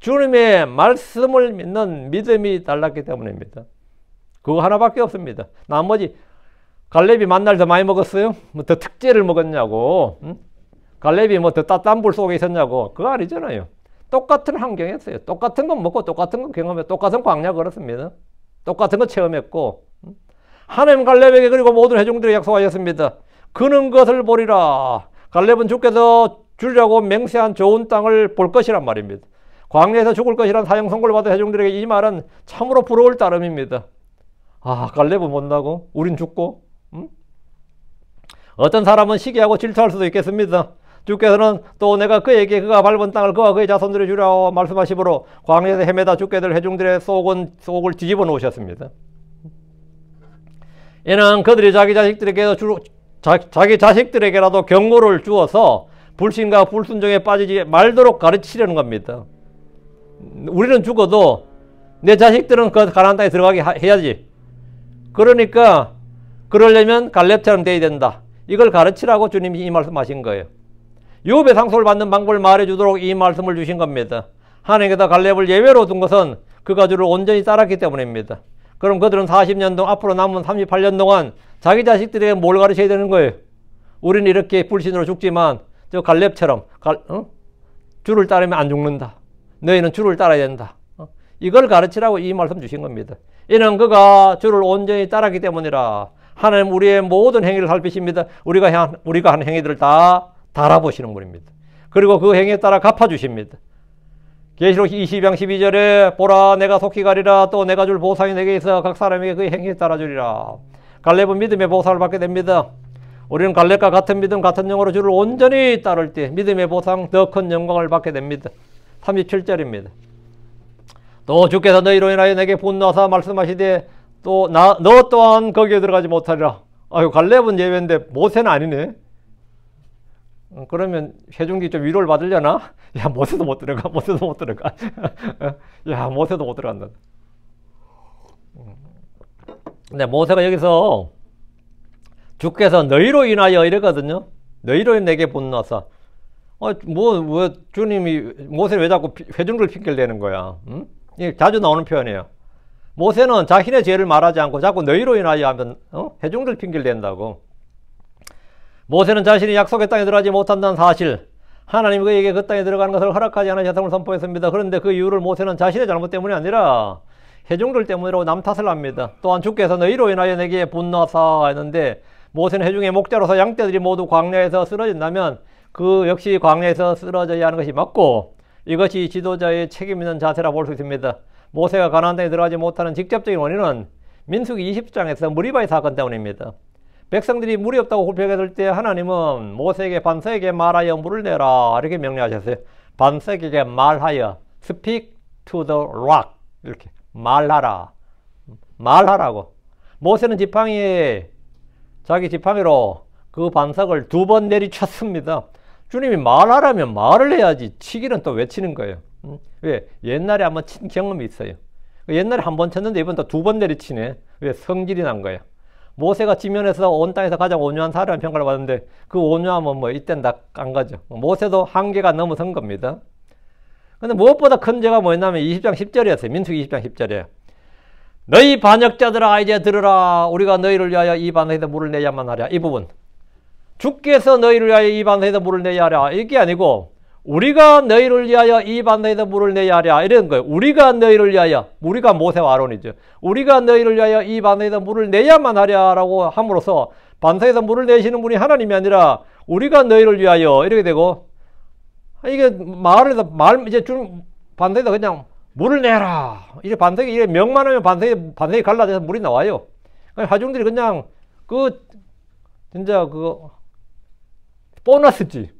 주님의 말씀을 믿는 믿음이 달랐기 때문입니다. 그거 하나밖에 없습니다. 나머지 갈렙이 만날 더 많이 먹었어요? 뭐 더 특제를 먹었냐고. 응? 갈렙이 뭐 더 따뜻한 불 속에 있었냐고. 그거 아니잖아요. 똑같은 환경이었어요. 똑같은 거 먹고 똑같은 거 경험했고 똑같은 광야 걸었습니다. 똑같은 거 체험했고 하나님 갈렙에게 그리고 모든 회중들에게 약속하셨습니다. 그는 것을 보리라. 갈렙은 주께서 주려고 맹세한 좋은 땅을 볼 것이란 말입니다. 광야에서 죽을 것이란 사형 선고를 받은 회중들에게 이 말은 참으로 부러울 따름입니다. 아, 갈렙은 못나고 우린 죽고. 어떤 사람은 시기하고 질투할 수도 있겠습니다. 주께서는 또 내가 그에게 그가 밟은 땅을 그와 그의 자손들에 주라고 말씀하시므로 광야에서 헤매다 죽게 될 회중들의 속을 뒤집어 놓으셨습니다. 이는 그들이 자기 자식들에게라도 경고를 주어서 불신과 불순종에 빠지지 말도록 가르치려는 겁니다. 우리는 죽어도 내 자식들은 그 가나안 땅에 들어가게 해야지. 그러니까 그러려면 갈렙처럼 돼야 된다. 이걸 가르치라고 주님이 이 말씀하신 거예요. 유업의 상속을 받는 방법을 말해주도록 이 말씀을 주신 겁니다. 하나님께서 갈렙을 예외로 둔 것은 그가 주를 온전히 따랐기 때문입니다. 그럼 그들은 40년 동안 앞으로 남은 38년 동안 자기 자식들에게 뭘 가르쳐야 되는 거예요? 우리는 이렇게 불신으로 죽지만 저 갈렙처럼 주를 따르면 안 죽는다. 너희는 주를 따라야 된다. 이걸 가르치라고 이 말씀 주신 겁니다. 이는 그가 주를 온전히 따랐기 때문이라. 하나님 우리의 모든 행위를 살피십니다. 우리가 한 행위들을 다 달아보시는 분입니다. 그리고 그 행위에 따라 갚아주십니다. 계시록 20장 12절에 보라 내가 속히 가리라. 또 내가 줄 보상이 내게 있어 각 사람에게 그 행위에 따라 주리라. 갈렙은 믿음의 보상을 받게 됩니다. 우리는 갈렙과 같은 믿음 같은 영으로 주를 온전히 따를 때 믿음의 보상 더 큰 영광을 받게 됩니다. 37절입니다. 또 주께서 너희로 인하여 내게 분노하사 말씀하시되 또 너 또한 거기에 들어가지 못하리라. 아유, 갈렙은 예외인데 모세는 아니네. 그러면 회중들이 좀 위로를 받으려나? 야, 모세도 못 들어가. 모세도 못 들어가. 야, 모세도 못 들어간다. 근데 모세가 여기서 주께서 너희로 인하여 이랬거든요. 너희로 내게 분노하사. 왜 주님이 모세는 왜 자꾸 회중들 핑계를 대는 거야? 응? 이게 자주 나오는 표현이에요. 모세는 자신의 죄를 말하지 않고 자꾸 너희로 인하여 하면 회중들 핑계를 댄다고. 모세는 자신이 약속의 땅에 들어가지 못한다는 사실, 하나님 그에게 그 땅에 들어가는 것을 허락하지 않은 자성을 선포했습니다. 그런데 그 이유를 모세는 자신의 잘못 때문이 아니라 회중들 때문이라고 남 탓을 합니다. 또한 주께서 너희로 인하여 내게 분노하사 했는데 모세는 회중의 목자로서 양떼들이 모두 광야에서 쓰러진다면 그 역시 광야에서 쓰러져야 하는 것이 맞고 이것이 지도자의 책임 있는 자세라 볼 수 있습니다. 모세가 가나안 땅에 들어가지 못하는 직접적인 원인은 민수기 20장에서 무리바의 사건 때문입니다. 백성들이 물이 없다고 굴복했을 때 하나님은 모세에게 반석에게 말하여 물을 내라 이렇게 명령하셨어요. 반석에게 말하여 speak to the rock 이렇게 말하라 말하라고. 모세는 지팡이에 자기 지팡이로 그 반석을 2번 내리쳤습니다. 주님이 말하라면 말을 해야지 치기는 또 왜 치는 거예요? 왜? 옛날에 한번 친 경험이 있어요. 옛날에 한 번 쳤는데 이번 또 2번 내리치네. 왜? 성질이 난 거야. 모세가 지면에서 온 땅에서 가장 온유한 사람이라는 평가를 받았는데 그 온유함은 뭐 이땐 다 깐 거죠. 모세도 한계가 넘어선 겁니다. 근데 무엇보다 큰 죄가 뭐였냐면 20장 10절이었어요. 민수기 20장 10절에 너희 반역자들아 이제 들으라. 우리가 너희를 위하여 이 반석에서 물을 내야만 하랴. 이 부분 주께서 너희를 위하여 이 반석에서 물을 내야 하랴 이게 아니고 우리가 너희를 위하여 이 반석에서 물을 내야 하랴 이런 거예요. 우리가 너희를 위하여, 우리가 모세와 아론이죠. 우리가 너희를 위하여 이 반석에서 물을 내야만 하랴라고 함으로써 반석에서 물을 내시는 분이 하나님이 아니라 우리가 너희를 위하여 이렇게 되고 이게 이제 준 반석에서 그냥 물을 내라 이제 반석이 이게 명만 하면 반석이 갈라져서 물이 나와요. 하중들이 그냥 진짜 보너스지.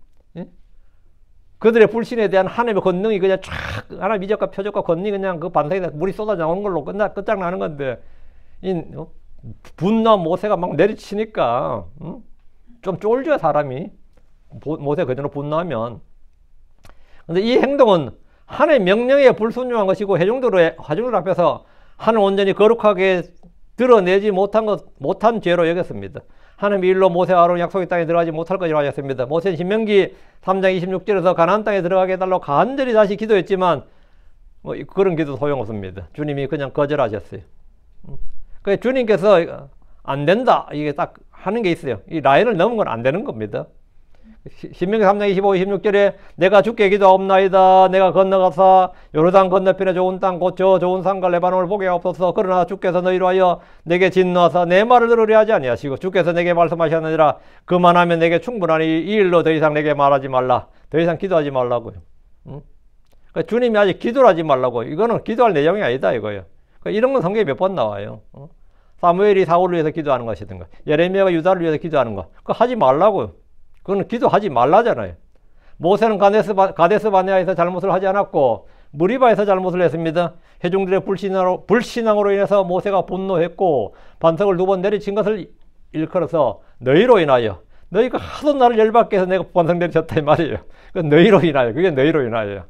그들의 불신에 대한 하나님의 권능이 그냥 쫙 하나님 이적과 표적과 권능이 그냥 그 반석에서 물이 쏟아져 나오는 걸로 끝장나는 건데 분노한 모세가 막 내리치니까 좀 쫄죠 사람이. 모세가 그대로 분노하면. 근데 이 행동은 하나님의 명령에 불순종한 것이고 회중들 앞에서 하나님 온전히 거룩하게 드러내지 못한 죄로 여겼습니다. 하나님이 일로 모세와 아론 약속의 땅에 들어가지 못할 것이라고 하셨습니다. 모세는 신명기 3장 26절에서 가나안 땅에 들어가게 해달라고 간절히 다시 기도했지만 그런 기도 소용없습니다. 주님이 그냥 거절하셨어요. 그래서 주님께서 안 된다 이게 딱 하는 게 있어요. 이 라인을 넘은 건 안 되는 겁니다. 신명기 3장 25, 26절에 내가 주께 기도하옵나이다. 내가 건너가서 요르단 건너편에 좋은 땅 곧 저 좋은 산과 레바논을 보게 하옵소서. 그러나 주께서 너희로 하여 내게 진노하사 내 말을 들으려 하지 아니하시고 주께서 내게 말씀하셨느니라. 그만하면 내게 충분하니 이 일로 더 이상 내게 말하지 말라. 더 이상 기도하지 말라고요. 그러니까 주님이 아직 기도를 하지 말라고. 이거는 기도할 내용이 아니다 이거예요. 그러니까 이런 건 성경에 몇 번 나와요. 사무엘이 사울을 위해서 기도하는 것이든가 예레미야가 유다를 위해서 기도하는 거 그거 하지 말라고요. 그건 기도하지 말라잖아요. 모세는 가데스 바네아에서 잘못을 하지 않았고 무리바에서 잘못을 했습니다. 회중들의 불신앙으로 인해서 모세가 분노했고 반석을 2번 내리친 것을 일컬어서 너희로 인하여 너희가 하도 나를 열받게 해서 내가 반석 내리쳤다 이 말이에요. 너희로 인하여 그게 너희로 인하여.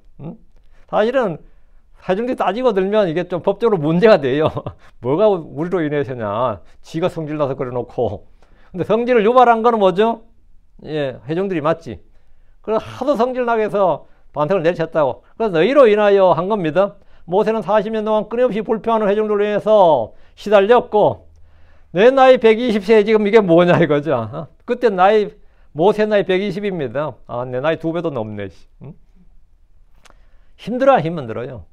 사실은 회중들이 따지고 들면 이게 좀 법적으로 문제가 돼요. 뭐가 우리로 인해서냐. 지가 성질나서 그래놓고. 근데 성질을 유발한 거는 뭐죠? 예, 회중들이 맞지. 그래서 하도 성질나게 해서 반석을 내리쳤다고. 그래서 너희로 인하여 한 겁니다. 모세는 40년 동안 끊임없이 불평하는 회중들로 인해서 시달렸고, 내 나이 120세 지금 이게 뭐냐 이거죠. 그때 모세 나이 120입니다. 아, 내 나이 2배도 넘네. 힘들어요.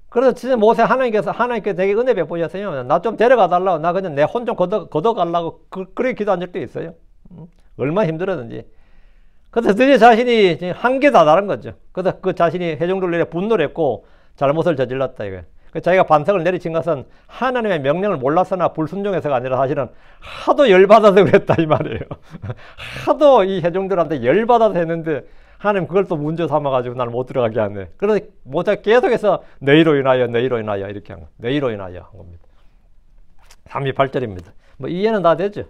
그래서 진짜 모세 하나님께 되게 은혜 베푸셨어요. 나 좀 데려가 달라고. 나 그냥 내 혼 좀 걷어가려고 그렇게 기도한 적도 있어요. 얼마나 힘들었는지. 그래서 드디어 자신이 한계다 다른 거죠. 그래서 그 자신이 회중들로 분노를 했고 잘못을 저질렀다 이거예요. 자기가 반석을 내리친 것은 하나님의 명령을 몰랐으나 불순종해서가 아니라 사실은 하도 열받아서 그랬다 이 말이에요. 하도 이 회중들한테 열받아서 했는데 하나님 그걸 또 문제 삼아가지고 나를 못 들어가게 하네. 그래서 모세가 계속해서 너희로 인하여 이렇게 한 거. 너희로 인하여 한 겁니다. 38절입니다. 뭐 이해는 다 되죠.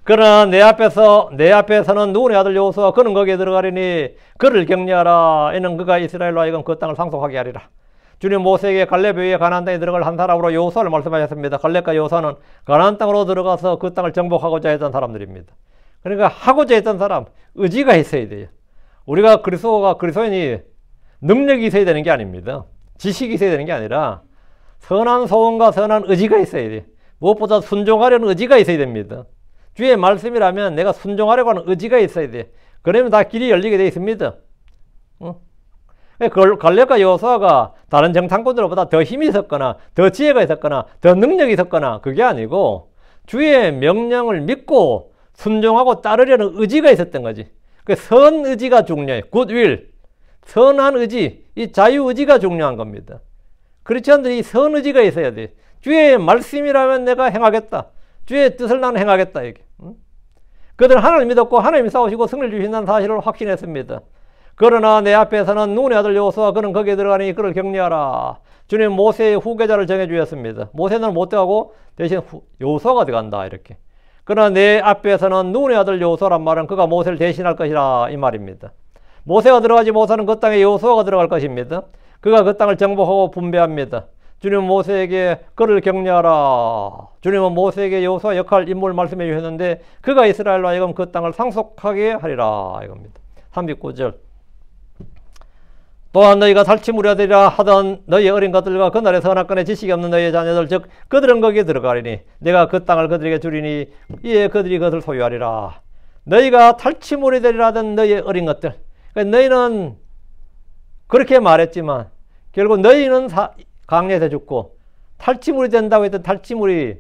그러나 내 앞에서는 누구의 아들 여호수아 그는 거기에 들어가리니 그를 격려하라. 이는 그가 이스라엘로 하여금 그 땅을 상속하게 하리라. 주님 모세에게 갈렙 외에 가나안 땅에 들어갈 한 사람으로 여호수아를 말씀하셨습니다. 갈렙과 여호수아는 가나안 땅으로 들어가서 그 땅을 정복하고자 했던 사람들입니다. 그러니까 하고자 했던 사람, 의지가 있어야 돼요. 우리가 그리스도인이 능력이 있어야 되는 게 아닙니다. 지식이 있어야 되는 게 아니라 선한 소원과 선한 의지가 있어야 돼요. 무엇보다 순종하려는 의지가 있어야 됩니다. 주의 말씀이라면 내가 순종하려고 하는 의지가 있어야 돼. 그러면 다 길이 열리게 되어 있습니다. 갈렙과 여호수아가 다른 정탐꾼들보다 더 힘이 있었거나 더 지혜가 있었거나 더 능력이 있었거나 그게 아니고 주의 명령을 믿고 순종하고 따르려는 의지가 있었던 거지. 그 선 의지가 중요해. 굿윌, 선한 의지, 이 자유의지가 중요한 겁니다. 크리스천들이 선 의지가 있어야 돼. 주의 말씀이라면 내가 행하겠다. 주의 뜻을 나는 행하겠다. 이게. 그들은 하나님 믿었고 하나님이 싸우시고 승리를 주신다는 사실을 확신했습니다. 그러나 내 앞에서는 눈의 아들 여호수아 그는 거기에 들어가니 그를 격려하라. 주님 모세의 후계자를 정해주셨습니다. 모세는 못 들어가고 대신 여호수아가 들어간다 이렇게. 그러나 내 앞에서는 눈의 아들 여호수아란 말은 그가 모세를 대신할 것이라 이 말입니다. 모세가 들어가지 못하는 그 땅에 여호수아가 들어갈 것입니다. 그가 그 땅을 정복하고 분배합니다. 주님은 모세에게 그를 격려하라. 주님은 모세에게 여호수아 역할 인물 말씀해 주셨는데 그가 이스라엘로 하여금 그 땅을 상속하게 하리라 이겁니다. 39절 또한 너희가 살치물이 되리라 하던 너희 어린 것들과 그날의 선악간에 지식이 없는 너희의 자녀들 즉 그들은 거기에 들어가리니 내가 그 땅을 그들에게 주리니 이에 그들이 그것을 소유하리라. 너희가 탈취물이 되리라 하던 너희의 어린 것들, 그러니까 너희는 그렇게 말했지만 결국 너희는 강야에서 죽고 탈취물이 된다고 했던 탈취물이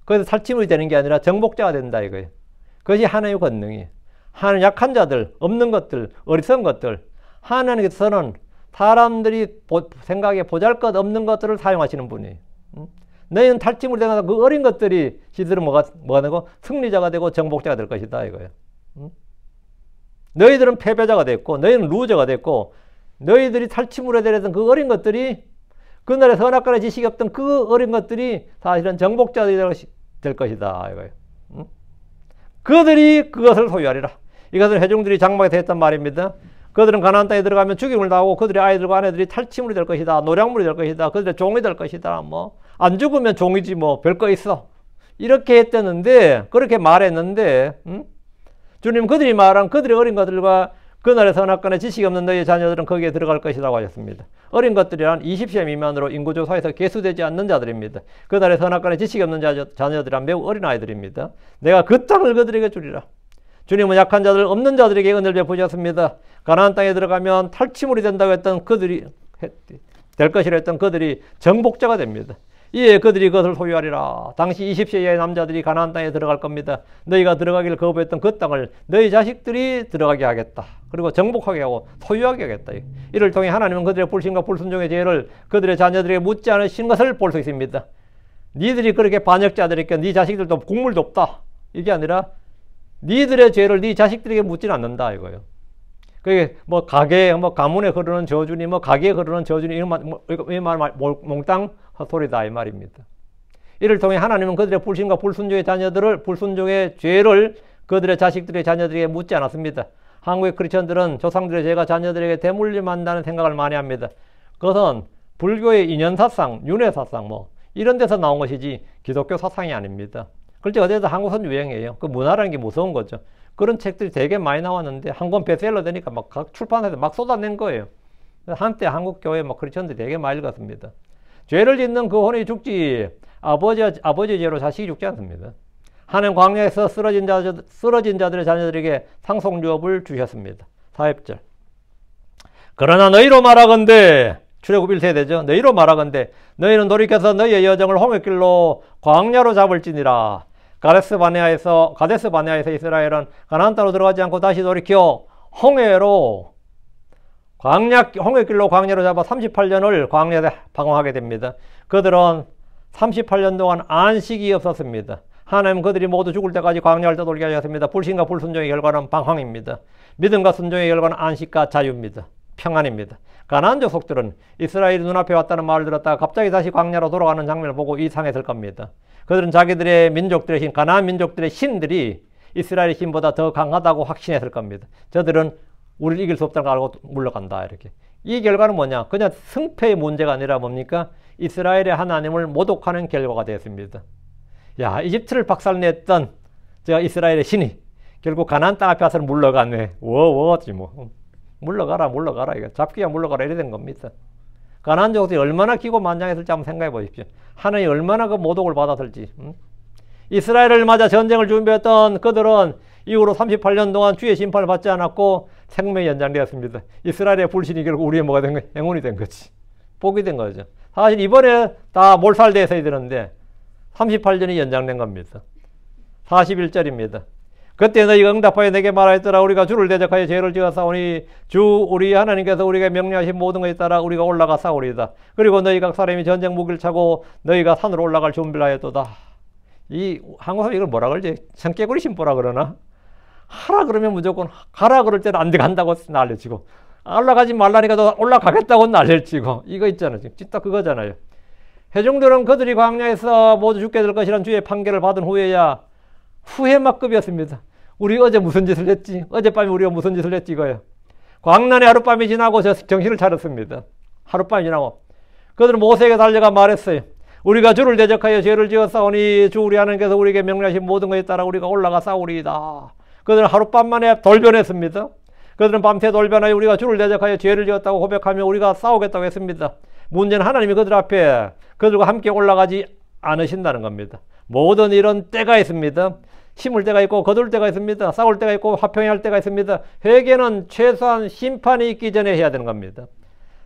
거기서 탈취물이 되는 게 아니라 정복자가 된다 이거예요. 그것이 하나님의 권능이에요. 하나님 약한 자들, 없는 것들, 어리석은 것들, 하나님께서는 사람들이 생각에 보잘것없는 것들을 사용하시는 분이에요. 너희는 탈취물이 되는 그 어린 것들이 시들은 뭐가 되고 승리자가 되고 정복자가 될 것이다 이거예요. 너희들은 패배자가 됐고 너희는 루저가 됐고 너희들이 탈취물에 대해서 그 어린 것들이 그날의 선악간에 지식이 없던 그 어린 것들이 사실은 정복자들이 될 것이다 이거예요. 그들이 그것을 소유하리라. 이것을 회중들이 장막에서 했단 말입니다. 그들은 가나안 땅에 들어가면 죽임을 당하고 그들의 아이들과 아내들이 탈취물이 될 것이다. 노략물이 될 것이다. 그들의 종이 될 것이다. 안 죽으면 종이지 별거 있어. 이렇게 했다는데 그렇게 말했는데 주님 그들이 말한 그들의 어린 것들과 그날의 선악간에 지식이 없는 너희의 자녀들은 거기에 들어갈 것이라고 하셨습니다. 어린 것들이란 20세 미만으로 인구조사에서 계수되지 않는 자들입니다. 그날의 선악간에 지식이 없는 자녀들이란 매우 어린 아이들입니다. 내가 그 땅을 그들에게 주리라. 주님은 약한 자들, 없는 자들에게 은혜를 베푸셨습니다. 가나안 땅에 들어가면 탈취물이 된다고 했던 그들이 될 것이라 했던 그들이 정복자가 됩니다. 이에 그들이 그것을 소유하리라. 당시 20세 이하의 남자들이 가나안 땅에 들어갈 겁니다. 너희가 들어가기를 거부했던 그 땅을 너희 자식들이 들어가게 하겠다. 그리고 정복하게 하고 소유하게 하겠다. 이를 통해 하나님은 그들의 불신과 불순종의 죄를 그들의 자녀들에게 묻지 않으신 것을 볼 수 있습니다. 니들이 그렇게 반역자들이니까 네 자식들도 국물도 없다. 이게 아니라 니들의 죄를 네 자식들에게 묻지는 않는다 이거예요. 그게 가게 가문에 흐르는 저주니 가게에 흐르는 저주니 이런 말 몽땅 헛소리다 이 말입니다. 이를 통해 하나님은 그들의 불신과 불순종의 죄를 그들의 자식들의 자녀들에게 묻지 않았습니다. 한국의 크리스천들은 조상들의 죄가 자녀들에게 대물림한다는 생각을 많이 합니다. 그것은 불교의 인연사상, 윤회사상 이런 데서 나온 것이지 기독교 사상이 아닙니다. 그렇지 어디서 한국은 유행이에요. 그 문화라는 게 무서운 거죠. 그런 책들이 되게 많이 나왔는데 한 권 베스트셀러 되니까 각 출판사에서 막 쏟아낸 거예요. 한때 한국 교회 크리스천들이 되게 많이 읽었습니다. 죄를 짓는 그 혼이 죽지 아버지의 죄로 자식이 죽지 않습니다. 하나님 광야에서 쓰러진 자들의 자녀들에게 상속유업을 주셨습니다. 4절 그러나 너희로 말하건대 출애굽 1세대죠. 너희로 말하건대 너희는 돌이켜서 너희의 여정을 홍해길로 광야로 잡을지니라. 가데스 바네아에서 이스라엘은 가나안 땅으로 들어가지 않고 다시 돌이켜 홍해길로 광야로 잡아 38년을 광야에 방황하게 됩니다. 그들은 38년 동안 안식이 없었습니다. 하나님 그들이 모두 죽을 때까지 광야를 떠돌게 하셨습니다. 불신과 불순종의 결과는 방황입니다. 믿음과 순종의 결과는 안식과 자유입니다. 평안입니다. 가나안 족속들은 이스라엘이 눈앞에 왔다는 말을 들었다가 갑자기 다시 광야로 돌아가는 장면을 보고 이상했을 겁니다. 그들은 자기들의 민족들의 신, 가나안 민족들의 신들이 이스라엘의 신보다 더 강하다고 확신했을 겁니다. 저들은 우리를 이길 수 없다는 걸 알고 물러간다 이렇게. 이 결과는 뭐냐? 그냥 승패의 문제가 아니라 뭡니까? 이스라엘의 하나님을 모독하는 결과가 되었습니다. 야, 이집트를 박살냈던 이스라엘의 신이 결국 가나안 땅 앞에 와서는 물러가네. 워워지 물러가라 이거 잡기야 물러가라 이래 된 겁니다. 가나안 족속이 얼마나 기고만장했을지 한번 생각해 보십시오. 하나님이 얼마나 그 모독을 받았을지. 이스라엘을 맞아 전쟁을 준비했던 그들은 이후로 38년 동안 주의 심판을 받지 않았고 생명이 연장되었습니다. 이스라엘의 불신이 결국 우리의 뭐가 된 거야? 행운이 된 거지. 복이 된 거죠. 사실 이번에 다 몰살돼서 되는데 38년이 연장된 겁니다. 41절입니다. 그때 너희가 응답하여 내게 말하였더라. 우리가 주를 대적하여 죄를 지었사오니 주 우리 하나님께서 우리에게 명령하신 모든 것에 따라 우리가 올라가 싸우리이다. 그리고 너희 각 사람이 전쟁 무기를 차고 너희가 산으로 올라갈 준비를 하였도다. 이 한국사람 이걸 뭐라 그러지? 청개구리 심보라 그러나? 하라 그러면 무조건 가라 그럴 때는 안 돼 간다고 난리치고 올라가지 말라니까 너 올라가겠다고 난리치고 이거 있잖아요. 진짜 그거잖아요. 회중들은 그들이 광야에서 모두 죽게 될 것이란 주의 판결을 받은 후에야 후회막급이었습니다. 우리 어제 무슨 짓을 했지? 어젯밤에 우리가 무슨 짓을 했지 이거예요. 광란의 하룻밤이 지나고 정신을 차렸습니다. 하룻밤이 지나고 그들은 모세에게 달려가 말했어요. 우리가 주를 대적하여 죄를 지었사오니 주 우리 하나님께서 우리에게 명령하신 모든 것에 따라 우리가 올라가 싸우리이다. 그들은 하룻밤 만에 돌변했습니다. 그들은 밤새 돌변하여 우리가 주를 대적하여 죄를 지었다고 고백하며 우리가 싸우겠다고 했습니다. 문제는 하나님이 그들 앞에 그들과 함께 올라가지 않으신다는 겁니다. 모든 이런 때가 있습니다. 심을 때가 있고 거둘 때가 있습니다. 싸울 때가 있고 화평해야 할 때가 있습니다. 회개는 최소한 심판이 있기 전에 해야 되는 겁니다.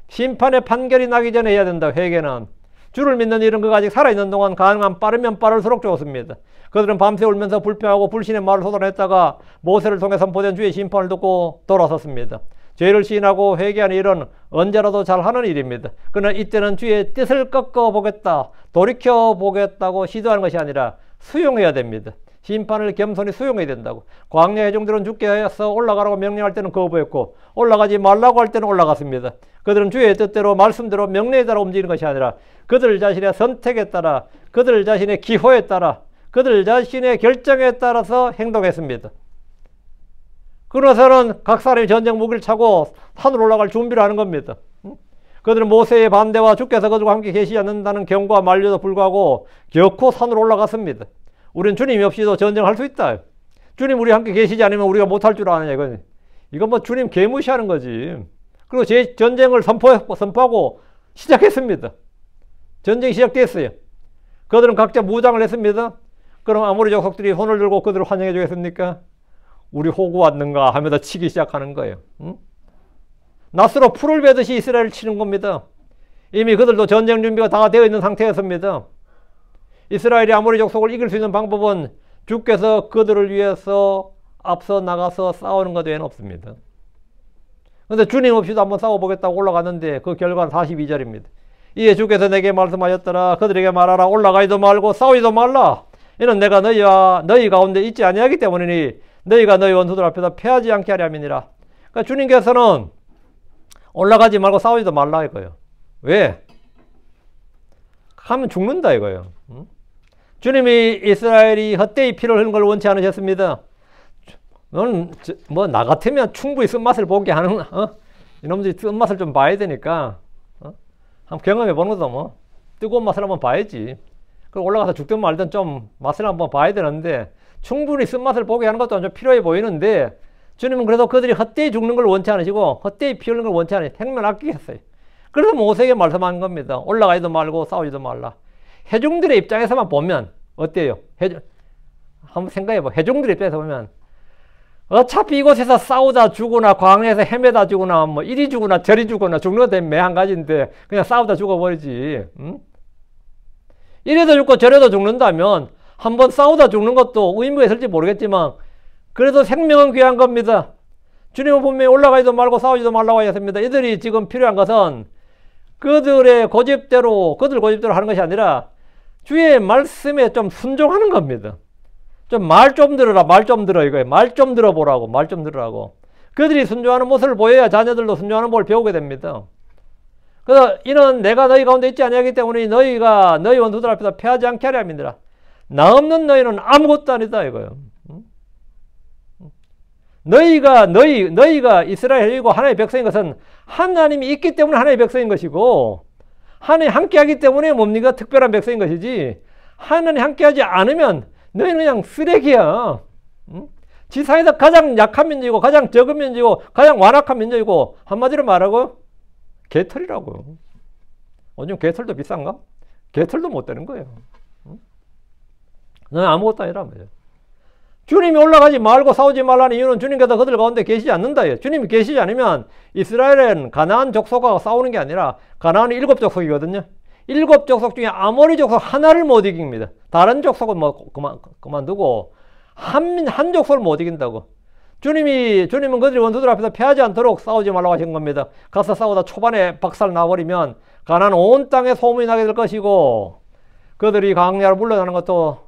심판의 판결이 나기 전에 해야 된다. 회개는 주를 믿는 일은 그가 아직 살아있는 동안 가능한 빠르면 빠를수록 좋습니다. 그들은 밤새 울면서 불평하고 불신의 말을 쏟아냈다가 모세를 통해 선포된 주의 심판을 듣고 돌아섰습니다. 죄를 시인하고 회개하는 일은 언제라도 잘하는 일입니다. 그러나 이때는 주의 뜻을 꺾어보겠다, 돌이켜보겠다고 시도하는 것이 아니라 수용해야 됩니다. 심판을 겸손히 수용해야 된다고. 광야 회중들은 죽게 하여서 올라가라고 명령할 때는 거부했고 올라가지 말라고 할 때는 올라갔습니다. 그들은 주의 뜻대로 말씀대로 명령에 따라 움직이는 것이 아니라 그들 자신의 선택에 따라 그들 자신의 기호에 따라 그들 자신의 결정에 따라서 행동했습니다. 그러서는 각 사람이 전쟁 무기를 차고 산으로 올라갈 준비를 하는 겁니다. 그들은 모세의 반대와 주께서 그들과 함께 계시지 않는다는 경고와 만류에도 불구하고 결코 산으로 올라갔습니다. 우리는 주님이 없이도 전쟁할 수 있다. 주님 우리 함께 계시지 않으면 우리가 못할 줄 아느냐 이거는. 이건 뭐 주님 개무시하는 거지. 그리고 전쟁을 선포하고 시작했습니다. 전쟁이 시작됐어요. 그들은 각자 무장을 했습니다. 그럼 아모리 족속들이 손을 들고 그들을 환영해 주겠습니까? 우리 호구 왔는가 하면서 치기 시작하는 거예요. 응? 낫으로 풀을 베듯이 이스라엘을 치는 겁니다. 이미 그들도 전쟁 준비가 다 되어 있는 상태였습니다. 이스라엘이 아모리 족속을 이길 수 있는 방법은 주께서 그들을 위해서 앞서 나가서 싸우는 것 외에는 없습니다. 그런데 주님 없이도 한번 싸워보겠다고 올라갔는데 그 결과는 42절입니다. 이에 주께서 내게 말씀하셨더라. 그들에게 말하라. 올라가지도 말고 싸우지도 말라. 이는 내가 너희와 너희 가운데 있지 아니하기 때문이니 너희가 너희 원수들 앞에서 패하지 않게 하려 함이니라. 그러니까 주님께서는 올라가지 말고 싸우지도 말라 이거예요. 왜? 하면 죽는다 이거예요. 주님이 이스라엘이 헛되이 피를 흘린 걸 원치 않으셨습니다. 너는 뭐 나 같으면 충분히 쓴맛을 보게 하는 이놈들이 쓴맛을 좀 봐야 되니까 한번 경험해 보는 것도 뭐 뜨거운 맛을 한번 봐야지. 그리고 올라가서 죽든 말든 좀 맛을 한번 봐야 되는데 충분히 쓴맛을 보게 하는 것도 좀 필요해 보이는데 주님은 그래도 그들이 헛되이 죽는 걸 원치 않으시고 헛되이 피 흘리는 걸 원치 않으시고 생명 아끼겠어요. 그래서 모세에게 말씀한 겁니다. 올라가지도 말고 싸우지도 말라. 회중들의 입장에서만 보면 어때요? 한번 생각해봐. 회중들의 입장에서 보면 어차피 이곳에서 싸우다 죽거나 광야에서 헤매다 죽거나 뭐 이리 죽거나 저리 죽거나 죽는 것도 매 한 가지인데 그냥 싸우다 죽어버리지. 응? 이래도 죽고 저래도 죽는다면 한번 싸우다 죽는 것도 의무가 있을지 모르겠지만 그래도 생명은 귀한 겁니다. 주님은 분명히 올라가지도 말고 싸우지도 말라고 하셨습니다. 이들이 지금 필요한 것은 그들의 고집대로 그들 고집대로 하는 것이 아니라 주의 말씀에 좀 순종하는 겁니다. 좀 말 좀 들어라, 말 좀 들어 이거예요. 말 좀 들어보라고, 말 좀 들으라고. 그들이 순종하는 모습을 보여야 자녀들도 순종하는 법을 배우게 됩니다. 그래서 이는 내가 너희 가운데 있지 아니하기 때문에 너희가 너희 원수들 앞에서 패하지 않게 하려 함이니라. 나 없는 너희는 아무것도 아니다 이거예요. 너희가 이스라엘이고 하나님의 백성인 것은 하나님이 있기 때문에 하나님의 백성인 것이고 하나님이 함께하기 때문에 뭡니까? 특별한 백성인 것이지 하나님이 함께하지 않으면 너희는 그냥 쓰레기야. 지상에서 가장 약한 민족이고 가장 적은 민족이고 가장 완악한 민족이고 한마디로 말하고 개털이라고. 요즘 개털도 비싼가? 개털도 못 되는 거예요. 너는 아무것도 아니란 말이야. 주님이 올라가지 말고 싸우지 말라는 이유는 주님께서 그들 가운데 계시지 않는다. 주님이 계시지 않으면 이스라엘은 가나안 족속과 싸우는 게 아니라 가나안이 7족속이거든요. 7족속 중에 아모리 족속 하나를 못 이깁니다. 다른 족속은 뭐 그만두고 한 족속을 못 이긴다고. 주님은 그들이 원수들 앞에서 패하지 않도록 싸우지 말라고 하신 겁니다. 가서 싸우다 초반에 박살 나버리면 가나안 온 땅에 소문이 나게 될 것이고, 그들이 광야로 물러나는 것도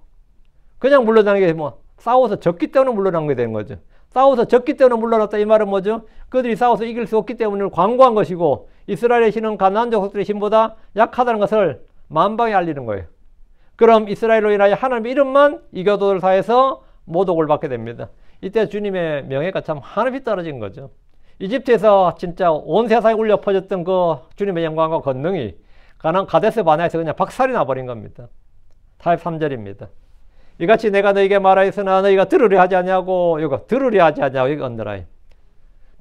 그냥 물러나는 게 뭐 싸워서 졌기 때문에 물러난 게 되는 거죠. 싸워서 졌기 때문에 물러났다 이 말은 뭐죠? 그들이 싸워서 이길 수 없기 때문에 광고한 것이고, 이스라엘의 신은 가나안 족속들의 신보다 약하다는 것을 만방에 알리는 거예요. 그럼 이스라엘로 인하여 하나님의 이름만 이교도들 사이에서 모독을 받게 됩니다. 이때 주님의 명예가 참 한없이 떨어진 거죠. 이집트에서 진짜 온 세상에 울려 퍼졌던 그 주님의 영광과 권능이 가나안 가데스 바네아에서 그냥 박살이 나버린 겁니다. 43절입니다. 이같이 내가 너에게 말하였으나 너희가 들으려 하지 않냐고. 이거 들으려 하지 않냐고. 이거 언더라인.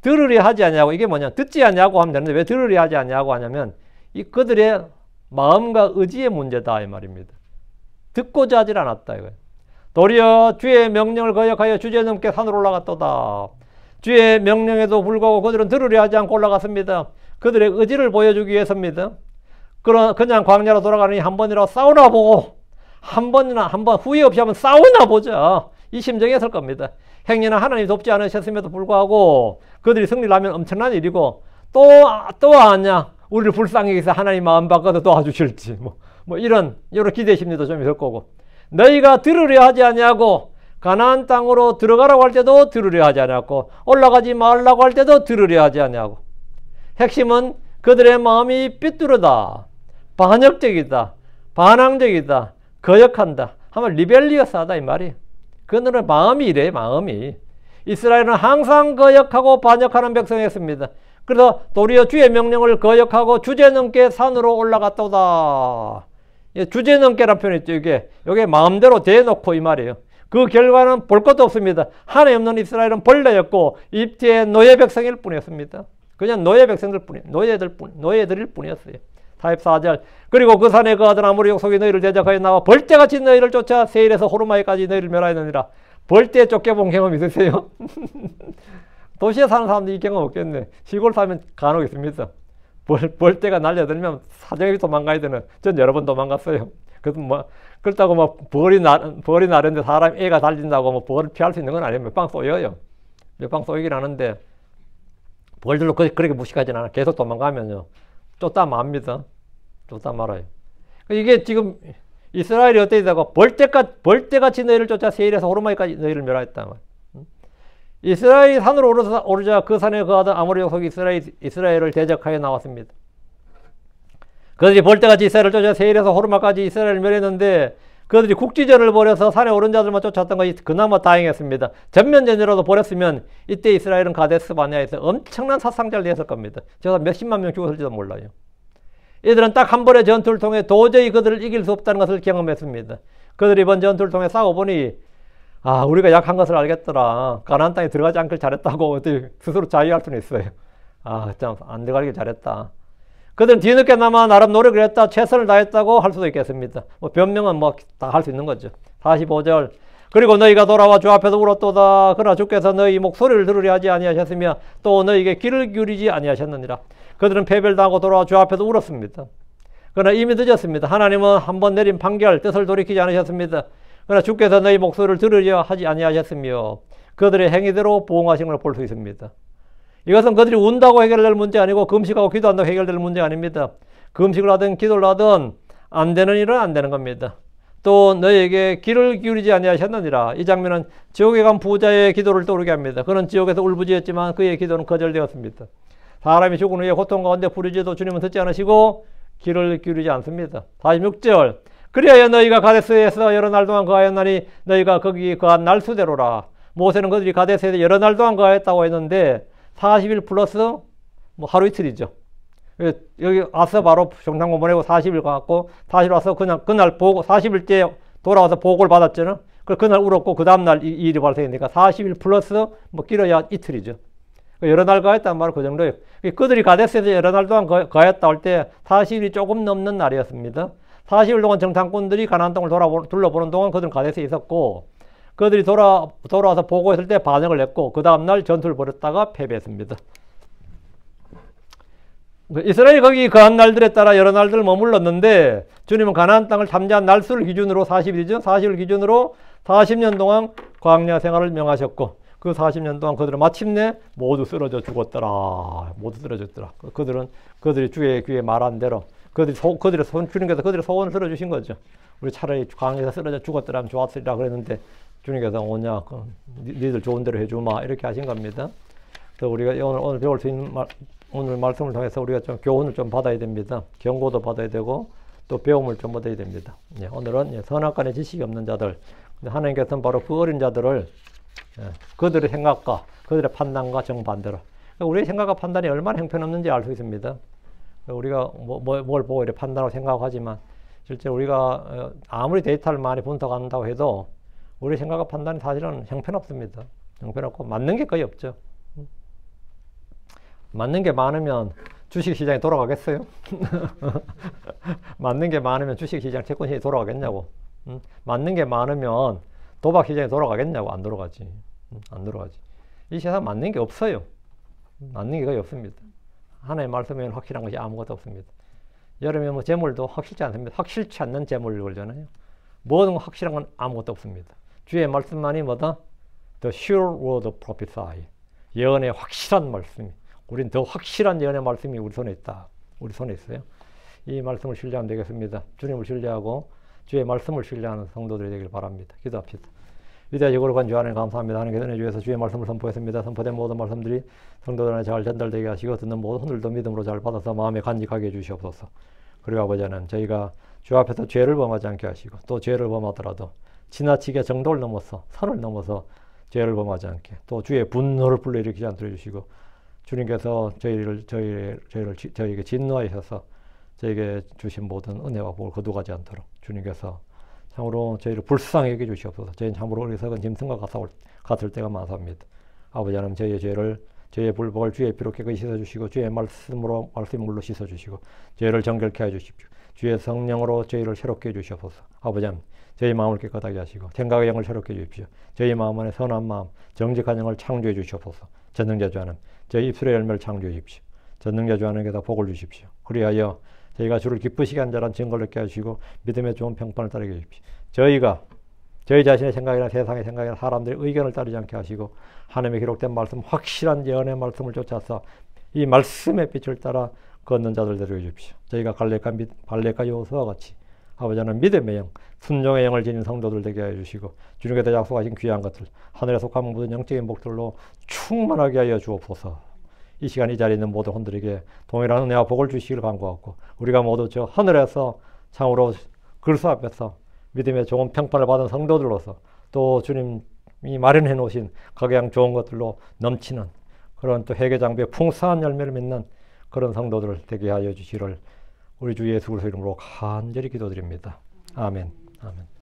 들으려 하지 않냐고. 이게 뭐냐, 듣지 않냐고 하면 되는데 왜 들으려 하지 않냐고 하냐면 이 그들의 마음과 의지의 문제다 이 말입니다. 듣고자 하질 않았다 이거예요. 도리어 주의 명령을 거역하여 주제넘게 산으로 올라갔도다. 주의 명령에도 불구하고 그들은 들으려 하지 않고 올라갔습니다. 그들의 의지를 보여주기 위해서입니다. 그냥 광야로 돌아가니 한 번이라도 싸우나 보고, 한 번 후회 없이 한번 싸우나 보자, 이 심정이었을 겁니다. 행여나 하나님이 돕지 않으셨음에도 불구하고 그들이 승리를 하면 엄청난 일이고, 또 아냐 우리를 불쌍히 해서 하나님 마음 바꿔서 도와주실지 뭐 이런 기대 심리도 좀 있을 거고, 너희가 들으려 하지 아니하고 가나안 땅으로 들어가라고 할 때도 들으려 하지 아니하고 올라가지 말라고 할 때도 들으려 하지 아니하고. 핵심은 그들의 마음이 삐뚤어다, 반역적이다, 반항적이다, 거역한다 하면 리벨리어스하다 이 말이에요. 그들은 마음이 이래. 마음이 이스라엘은 항상 거역하고 반역하는 백성이었습니다. 그래서 도리어 주의 명령을 거역하고 주제넘게 산으로 올라갔도다. 주제넘게라는 표현이 있죠. 이게 마음대로 대놓고 이 말이에요. 그 결과는 볼 것도 없습니다. 하나님 없는 이스라엘은 벌레였고 이집트의 노예 백성일 뿐이었습니다. 그냥 노예 백성들 노예들일 뿐이었어요. 44절. 그리고 그 산에 거하던 아모리 족속이 너희를 대적하여 나와 벌떼같이 너희를 쫓아 세일에서 호르마에까지 너희를 멸하였느니라. 벌떼에 쫓겨본 경험 있으세요? 도시에 사는 사람들이 이 경험 없겠네. 시골 살면 간혹 있습니다. 벌떼가 날려들면 사정이 도망가야 되는, 전 여러 번 도망갔어요. 그렇다고 벌이 나는데 사람 애가 달린다고 벌을 피할 수 있는 건 아니에요. 몇 방 쏘여요. 몇 방 쏘이긴 하는데 벌들로 그렇게 무식하진 않아. 계속 도망가면요 쫓다 맙니다. 쫓다 말아요. 이게 지금 이스라엘이 어떻게 되다가 벌떼같이 너희를 쫓아 세일에서 호르마에까지 너희를 멸하였다. 이스라엘이 산으로 오르자 그 산에 거하던 아모리 족속이 이스라엘을 대적하여 나왔습니다. 그들이 벌떼같이 이스라엘을 쫓아 세일에서 호르마까지 이스라엘을 멸했는데 그들이 국지전을 벌여서 산에 오른 자들만 쫓았던 것이 그나마 다행했습니다. 전면전이라도 벌였으면 이때 이스라엘은 가데스 바네아에서 엄청난 사상자를 냈을 겁니다. 제가 몇십만 명 죽었을지도 몰라요. 이들은 딱 한 번의 전투를 통해 도저히 그들을 이길 수 없다는 것을 경험했습니다. 그들이 이번 전투를 통해 싸워보니 우리가 약한 것을 알겠더라. 가나안 땅에 들어가지 않길 잘했다고 스스로 자유할 수는 있어요. 참 안 들어가길 잘했다. 그들은 뒤늦게나마 나름 노력을 했다, 최선을 다했다고 할 수도 있겠습니다. 변명은 다 할 수 있는 거죠. 45절. 그리고 너희가 돌아와 주 앞에서 울었도다. 그러나 주께서 너희 목소리를 들으려 하지 아니하셨으며 또 너희에게 귀를 기울이지 아니하셨느니라. 그들은 패배당하고 돌아와 주 앞에서 울었습니다. 그러나 이미 늦었습니다. 하나님은 한번 내린 판결, 뜻을 돌이키지 않으셨습니다. 그러나 주께서 너희 목소리를 들으려 하지 아니하셨으며 그들의 행위대로 보응하신 걸 볼 수 있습니다. 이것은 그들이 운다고 해결될 문제 아니고 금식하고 기도한다고 해결될 문제 아닙니다. 금식을 하든 기도를 하든 안 되는 일은 안 되는 겁니다. 또 너희에게 귀를 기울이지 아니하셨느니라. 이 장면은 지옥에 간 부자의 기도를 떠오르게 합니다. 그는 지옥에서 울부짖었지만 그의 기도는 거절되었습니다. 사람이 죽은 후에 고통 가운데 부르짖어도 주님은 듣지 않으시고 귀를 기울이지 않습니다. 46절. 그리하여 너희가 가데스에서 여러 날 동안 거하였나니 너희가 거기 거한 날 수대로라. 모세는 그들이 가데스에서 여러 날 동안 거하였다고 했는데 40일 플러스 하루 이틀이죠. 여기 와서 바로 정상고 보내고 40일 가고 다시 와서 그냥 그날 보고 40일째 돌아와서 보고를 받았잖아요. 그날 울었고 그 다음날 이 일이 발생되니까 40일 플러스 길어야 이틀이죠. 여러 날 가했단 말은 그 정도예요. 그들이 가데스에서 여러 날 동안 가했다 할 때 40일이 조금 넘는 날이었습니다. 40일 동안 정탐꾼들이 가나안 땅을 둘러보는 동안 그들은 가데스에 있었고, 그들이 돌아와서 보고했을 때 반응을 했고 그 다음날 전투를 벌였다가 패배했습니다. 이스라엘이 거기 거한 날들에 따라 여러 날들을 머물렀는데 주님은 가나안 땅을 탐지한 날수를 기준으로 40일이죠. 40일 기준으로 40년 동안 광야 생활을 명하셨고 그 40년 동안 그들은 마침내 모두 쓰러져 죽었더라. 모두 쓰러졌더라. 그들이 주의 귀에 말한 대로 그들의 주님께서 그들의 소원을 들어주신 거죠. 우리 차라리 광야에서 쓰러져 죽었더라 하면 좋았으리라 그랬는데 주님께서 오냐 니들 좋은 대로 해주마 이렇게 하신 겁니다. 그래서 우리가 오늘 배울 수 있는 오늘 말씀을 통해서 우리가 좀 교훈을 좀 받아야 됩니다. 경고도 받아야 되고 또 배움을 좀 받아야 됩니다. 오늘은 선악간에 지식이 없는 자들, 하나님께서는 바로 그 어린 자들을 그들의 생각과 그들의 판단과 정반대로 우리의 생각과 판단이 얼마나 형편없는지 알 수 있습니다. 우리가 뭘 보고 이렇게 판단하고 생각하지만 실제 우리가 아무리 데이터를 많이 분석한다고 해도 우리 생각과 판단이 사실은 형편없습니다. 형편없고 맞는 게 거의 없죠. 맞는 게 많으면 주식시장이 돌아가겠어요? 맞는 게 많으면 주식시장, 채권시장이 돌아가겠냐고. 맞는 게 많으면 도박시장이 돌아가겠냐고. 안 돌아가지. 안 돌아가지. 이 세상 맞는 게 없어요. 맞는 게 거의 없습니다. 하나의 말씀에는 확실한 것이 아무것도 없습니다. 여름에 재물도 확실치 않습니다. 확실치 않는 재물을 걸잖아요. 모든 확실한 건 아무것도 없습니다. 주의 말씀만이 뭐다? The sure word of prophesy. 예언의 확실한 말씀이. 우린 더 확실한 예언의 말씀이 우리 손에 있다. 우리 손에 있어요. 이 말씀을 신뢰하면 되겠습니다. 주님을 신뢰하고 주의 말씀을 신뢰하는 성도들이 되길 바랍니다. 기도합시다. 위대하시고 거룩한 주 하나님 감사합니다. 하나님께서 은혜 주셔서 주의 말씀을 선포했습니다. 선포된 모든 말씀들이 성도들한테 잘 전달되게 하시고 듣는 모든 흔들도 믿음으로 잘 받아서 마음에 간직하게 해주시옵소서. 그리고 아버지 하나님 저희가 주 앞에서 죄를 범하지 않게 하시고 또 죄를 범하더라도 지나치게 정도를 넘어서 선을 넘어서 죄를 범하지 않게 또 주의 분노를 불러일으키지 않도록 해주시고 주님께서 저희에게 진노하셔서 저에게 주신 모든 은혜와 복을 거두가지 않도록 주님께서 참으로 저희를 불쌍히 여겨주시옵소서. 저희는 참으로 어리석은 짐승과 같을 때가 많습니다. 아버지 하나님 저희의 죄를 저희의 불복을 주의 피로 깨끗이 씻어주시고 주의 말씀물로 씻어주시고 저희를 정결케 해주십시오. 주의 성령으로 저희를 새롭게 해주시옵소서. 아버지 하나님 저희 마음을 깨끗하게 하시고 생각의 영을 새롭게 해주십시오. 저희 마음 안에 선한 마음 정직한 영을 창조해 주시옵소서. 전능자 주 하나님 저희 입술의 열매를 창조해 주십시오. 전능자 주 하나님께서 복을 주십시오. 그리하여 저희가 주를 기쁘시게 한 자란 증거를 얻게 하시고 믿음의 좋은 평판을 따르게 해주십시오. 저희가 저희 자신의 생각이나 세상의 생각이나 사람들의 의견을 따르지 않게 하시고 하나님의 기록된 말씀 확실한 예언의 말씀을 쫓아서 이 말씀의 빛을 따라 걷는 자들 되게 해주십시오. 저희가 갈렙과 여호수아와 같이 아버지 하나님 믿음의 영, 순종의 영을 지닌 성도들 되게 해주시고 주님께서 약속하신 귀한 것들 하늘에 속한 모든 영적인 복들로 충만하게 하여 주옵소서. 이 시간 이 자리에 있는 모든 혼들에게 동일한 은혜와 복을 주시기를 간구하고 우리가 모두 저 하늘에서 참으로 그리스도 앞에서 믿음의 좋은 평판을 받은 성도들로서 또 주님이 마련해 놓으신 각양 좋은 것들로 넘치는 그런 또 회개 장부의 풍성한 열매를 맺는 그런 성도들 되게 하여 주시기를 우리 주 예수 그리스도 이름으로 간절히 기도드립니다. 아멘. 아멘.